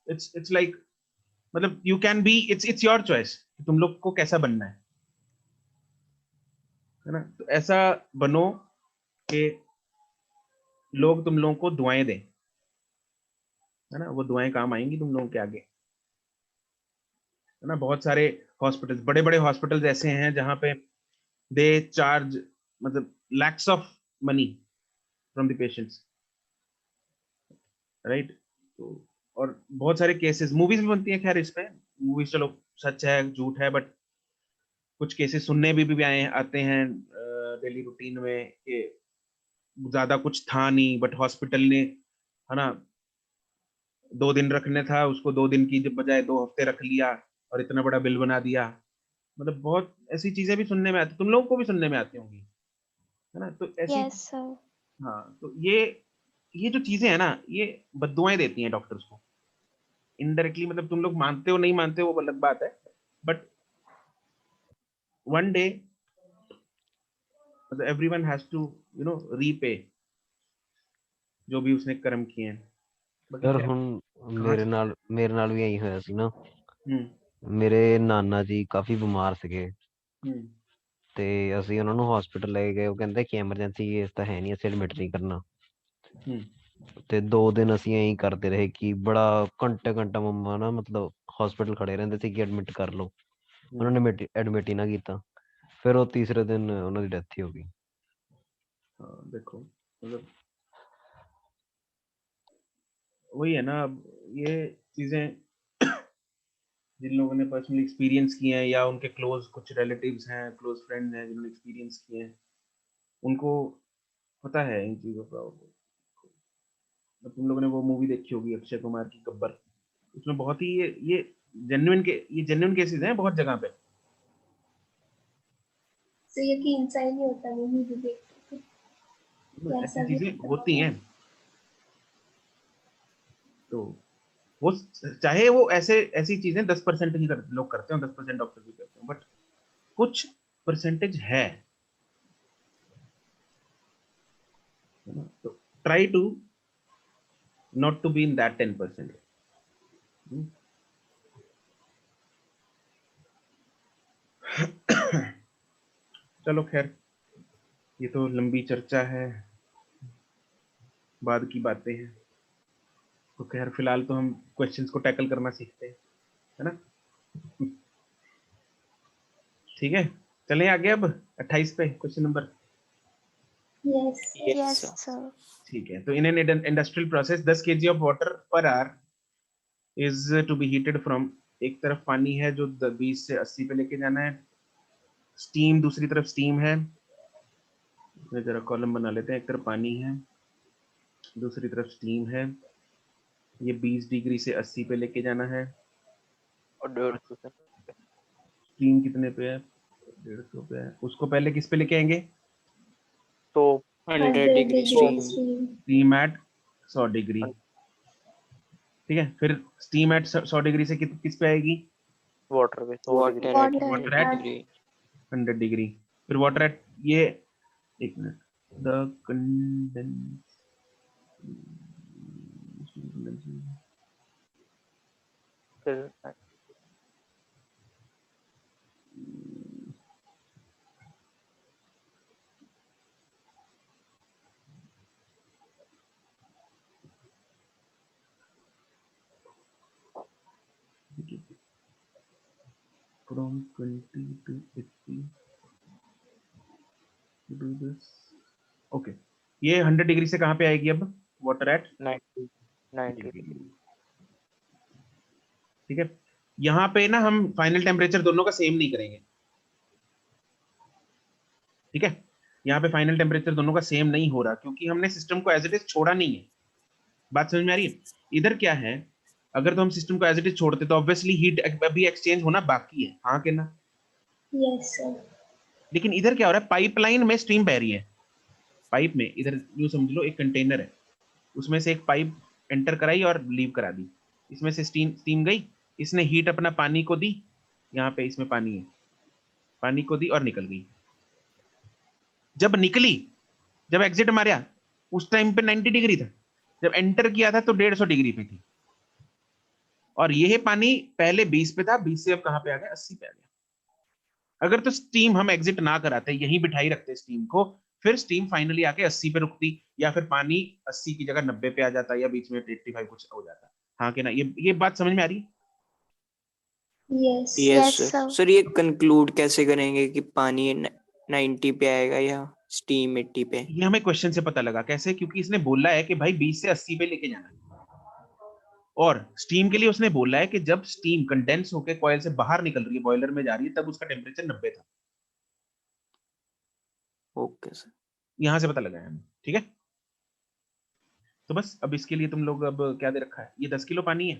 इट्स लाइक, मतलब you can be, it's your choice तुम लोग को कैसा बनना है ना। तो ऐसा बनो कि लोग तुम लोगों को दुआएं दें, है ना, वो दुआएं काम आएंगी तुम लोगों के आगे, है ना। बहुत सारे हॉस्पिटल्स, बड़े बड़े हॉस्पिटल्स ऐसे हैं जहां पे दे चार्ज मतलब lakhs of money from the patients, right. तो और बहुत सारे केसेस मूवीज में बनती हैं, खैर इस पे मूवीज चलो सच है झूठ है, बट कुछ केसेस सुनने भी आते हैं डेली रूटीन में कि ज्यादा कुछ था नहीं, बट हॉस्पिटल ने, है ना, 2 दिन रखने था उसको 2 दिन की जब बजाय 2 हफ्ते रख लिया और इतना बड़ा बिल बना दिया। मतलब बहुत ऐसी चीजें भी सुनने में आती, तुम लोगों को भी सुनने में आती होंगी, है ना। तो ऐसी यस सर। हाँ, तो ये जो चीजें है ना, ये बद्दुआएं देती हैं डॉक्टर्स को इनडायरेक्टली। मतलब तुम लोग मानते हो नहीं मानते हो वो अलग बात है, but one day everyone has to repay जो भी उसने कर्म किए हैं। बाकी सर खैर ਹੁਣ कहाँ ਮੇਰੇ ਨਾਲ ਵੀ ਇਹੀ ਹੋਇਆ ਸੀ ਨਾ। हम्म ਮੇਰੇ ਨਾਨਾ ਜੀ ਕਾਫੀ ਬਿਮਾਰ ਸੀਗੇ हम्म ਤੇ ਅਸੀਂ ਉਹਨਾਂ ਨੂੰ ਹਸਪੀਟਲ ਲੈ ਗਏ। ਉਹ ਕਹਿੰਦੇ ਕਿ ਐਮਰਜੈਂਸੀ ਕੇਸ ਤਾਂ ਹੈ ਨਹੀਂ, ਅਸੀਂ ਐਡਮਿਟ ਨਹੀਂ ਕਰਨਾ। हम्म ਤੇ 2 ਦਿਨ ਅਸੀਂ ਐਂ ਕਰਦੇ ਰਹੇ ਕਿ ਬੜਾ ਘੰਟਾ ਮੰਮਾ ਨਾ ਮਤਲਬ ਹਸਪੀਟਲ ਖੜੇ ਰਹਿੰਦੇ ਸੀ ਕਿ ਐਡਮਿਟ ਕਰ ਲਓ। ਉਹਨਾਂ ਨੇ ਐਡਮਿਟ ਹੀ ਨਾ ਕੀਤਾ। ਫਿਰ ਉਹ ਤੀਸਰੇ ਦਿਨ ਉਹਨਾਂ ਦੀ ਡੈਥ ਹੀ ਹੋ ਗਈ। देखो मतलब वही है ना, अब ये चीजें जिन लोगों ने पर्सनली एक्सपीरियंस किए हैं या उनके क्लोज कुछ रिलेटिव्स हैं, क्लोज फ्रेंड्स हैं जिन्होंने एक्सपीरियंस किए हैं, उनको पता है इन चीजों का। तो तुम लोगों ने वो मूवी देखी होगी अक्षय कुमार की गब्बर, उसमें बहुत ही ये जेन्युइन केसेस हैं बहुत जगह पे। तो यकीन सा ही नहीं होता वो मूवी देख के, ऐसी ऐसा भी चीजें होती हैं। तो वो चाहे वो ऐसी चीजें 10% ही लोग करते हो, 10% डॉक्टर भी करते हो, बट कुछ परसेंटेज है ना। तो try to not to be in that 10%। चलो खैर, ये तो लंबी चर्चा है, बाद की बातें हैं। तो खैर फिलहाल तो हम क्वेश्चंस को टैकल करना सीखते हैं, है ना। ठीक है, चलें आगे अब 28 पे question number. Yes yes sir. ठीक है, तो in an industrial process 10 kg of water per hour is to be heated from, एक तरफ पानी है जो 20 से 80 पे लेके जाना है, स्टीम दूसरी तरफ स्टीम है। जरा कॉलम बना लेते हैं, एक तरफ पानी है दूसरी तरफ स्टीम है, ये 20 डिग्री से 80 पे लेके जाना है। और 150 से स्टीम कितने पे है? 150 पे है। उसको पहले किस पे लेके आएंगे? तो 100 degree steam. Steam eight 100 degree, ठीक है। फिर स्टीम एट 100 डिग्री से किस पे आएगी? वाटर पे 100 degree. Water at degree 100 degree. फिर वाटर एट ये, एक मिनट, द फिर from 20 to 80 do this, okay। ये 100 डिग्री से कहाँ पे आएगी अब? Water at 90 degree. ठीक है। यहाँ पे ना हम फाइनल टेम्परेचर दोनों का सेम नहीं करेंगे, ठीक है। यहाँ पे फाइनल टेम्परेचर दोनों का सेम नहीं हो रहा क्योंकि हमने सिस्टम को एज इट इज छोड़ा नहीं है। बात समझ में आ रही है? इधर क्या है, अगर तो हम सिस्टम को एज इट इज छोड़ते तो ऑब्वियसली हीट अभी एक्सचेंज होना बाकी है, हाँ के ना? Yes sir. लेकिन इधर क्या हो रहा है, पाइपलाइन में स्ट्रीम बह रही है। पाइप में इधर यूं समझ लो एक कंटेनर है, उसमें से एक पाइप एंटर कराई और लीव करा दी, इसमें से स्टीम गई, इसने हीट अपना पानी को दी, यहाँ पे इसमें पानी है, पानी को दी और निकल गई। जब निकली, जब एग्जिट मारा उस टाइम पे 90 डिग्री था, जब एंटर किया था तो 150 डिग्री पे थी। और यह पानी पहले 20 पे था, 20 से अब कहां पे आ गया, 80 पे आ गया। अगर तो स्टीम हम एग्जिट ना कराते, यहीं बिठाई रखते स्टीम को, फिर स्टीम फाइनली आके 80 पे रुकती, या फिर पानी 80 की जगह 90 पे आ जाता, या बीच में 85 कुछ हो जाता। हाँ कि ना, ये बात समझ में आ रही है? Yes yes sir. सर ये कंक्लूड कैसे करेंगे कि पानी 90 पे आएगा या स्टीम 80 पे? ये हमें क्वेश्चन से पता लगा। कैसे? क्योंकि इसने बोला है कि भाई 20 से 80 पे लेके जाना है, और स्टीम के लिए उसने बोला है कि जब स्टीम कंडेंस होकर कॉइल से बाहर निकल रही है, बॉयलर में जा रही है, तब उसका टेम्परेचर 90 था। ओके सर, यहां से पता लगाया हमने। ठीक है, तो बस अब इसके लिए तुम लोग अब क्या दे रखा है, ये 10 किलो पानी है,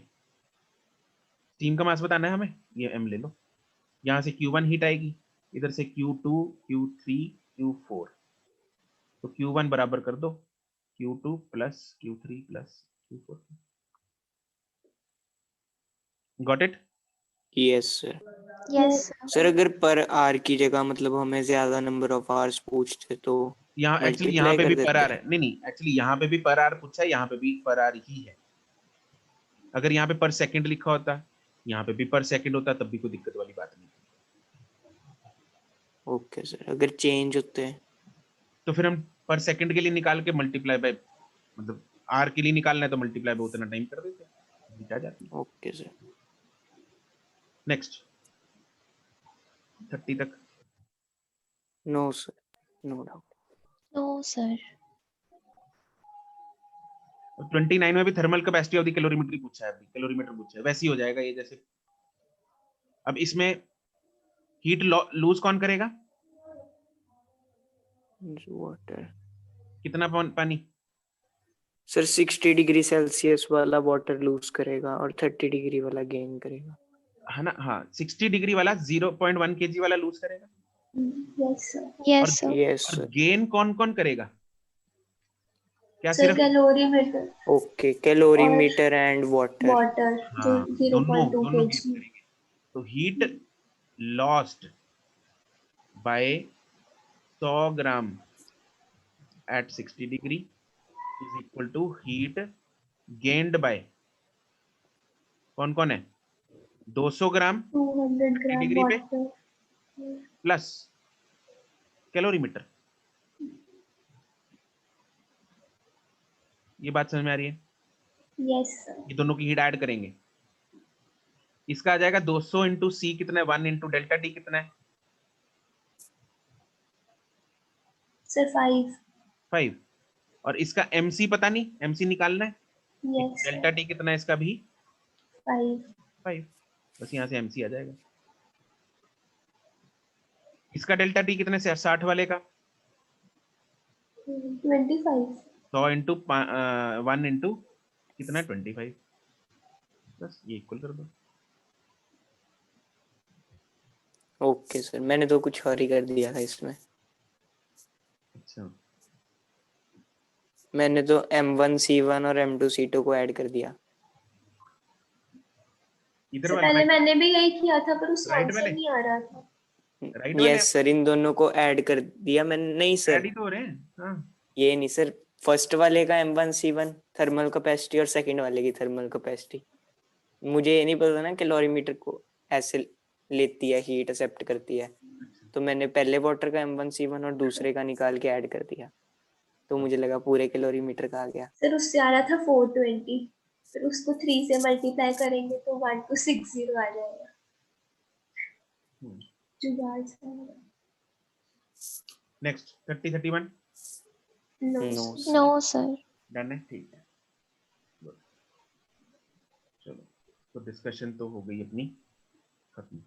स्टीम का मास बताना है हमें, ये m ले लो। यहां से Q1 हीट आएगी, इधर से Q2, Q3, Q4, तो Q1 बराबर कर दो Q2 plus Q3 plus Q4। Got it? Yes sir. Yes sir अगर पर आर की जगह मतलब हमें ज्यादा नंबर ऑफ आवर्स पूछते तो यहाँ एक्चुअली यहाँ मल्टीप्लाई पे कर भी देते? पर आर है। नहीं, एक्चुअली यहाँ पे भी पर आर पूछा है, यहाँ पे भी पर आर ही है। अगर यहाँ पे पर सेकंड लिखा होता, यहाँ पे भी पर सेकंड होता, तब भी कोई दिक्कत वाली बात नहीं। ओके सर, अगर चेंज होते हैं तो फिर हम पर सेकंड के लिए निकाल के मल्टीप्लाई बाय, मतलब आर के लिए निकालना है तो मल्टीप्लाई बाय उतना टाइम कर देते हैं, आ जाती है। Okay sir. नेक्स्ट 30 तक। No sir, no doubt. No sir. 29 में भी thermal capacity of the calorimeter पूछा है, कैलोरीमीटर पूछा है, वैसे ही हो जाएगा ये जैसे। अब इसमें हीट लूज कौन करेगा? वाटर। कितना पानी? सर 60 डिग्री सेल्सियस वाला वाटर लूज करेगा और 30 डिग्री वाला गेन करेगा, है ना? हाँ, 60 डिग्री वाला 0.1 kg वाला लूज करेगा। Yes sir. Yes sir. Yes और सर। गेन कौन कौन करेगा? क्या सर सिर्फ? Calorimeter okay, calorimeter and water. Water जो हाँ, दोनों 0.2 गेन kg। करेंगे। तो heat lost by 100 gram at 60 degree is equal to heat gained by, कौन कौन है, 200 ग्राम 200 30 ग्राम डिग्री पे वाटर प्लस कैलोरीमीटर। ये बात समझ में आ रही है? Yes sir. ये दोनों की हीट ऐड करेंगे, इसका आ जाएगा 200 इंटू सी कितना है, 1 इंटू डेल्टा टी कितना है, सर 5। और इसका mc पता नहीं, mc निकालना है, यस डेल्टा टी कितना है इसका भी 5 बस यहाँ से mc आ जाएगा। इसका डेल्टा टी कितने से 60 वाले का 25 100 इंटू 1 इंटू कितना है 25, बस ये इक्वल कर दो। ओके सर, मैंने तो कुछ और ही कर दिया था इसमें। अच्छा, मैंने तो M1C1 और M2C2 को ऐड कर दिया। इधर सर वाले पहले मैंने भी यही किया था पर उसका राइट आंसर वाले, नहीं आ रहा था। राइट वाले यस सर, इन दोनों को ऐड कर दिया मैंने। नहीं सर, ऐड ही तो हो रहे हैं। हाँ, ये नहीं सर, फर्स्ट वाले का M1C1 थर्मल कैपेसिटी और सेकंड वाले की थर्मल कैपेसिटी। मुझे ये नहीं पता ना कैलोरीमीटर को ऐसे लेती है, हीट एक्सेप्ट करती है, तो मैंने पहले वाटर का M1C1 और दूसरे का निकाल के ऐड कर दिया, तो मुझे लगा पूरे कैलोरीमीटर का आ गया। सर उससे आ रहा था 420, फिर उसको 3 से मल्टीप्लाई करेंगे तो 1260 आ जाएगा। जुगाड़ sir. Next 30 31 no no sir. Done है, ठीक है। चलो, तो डिस्कशन तो हो गई अपनी खत्म।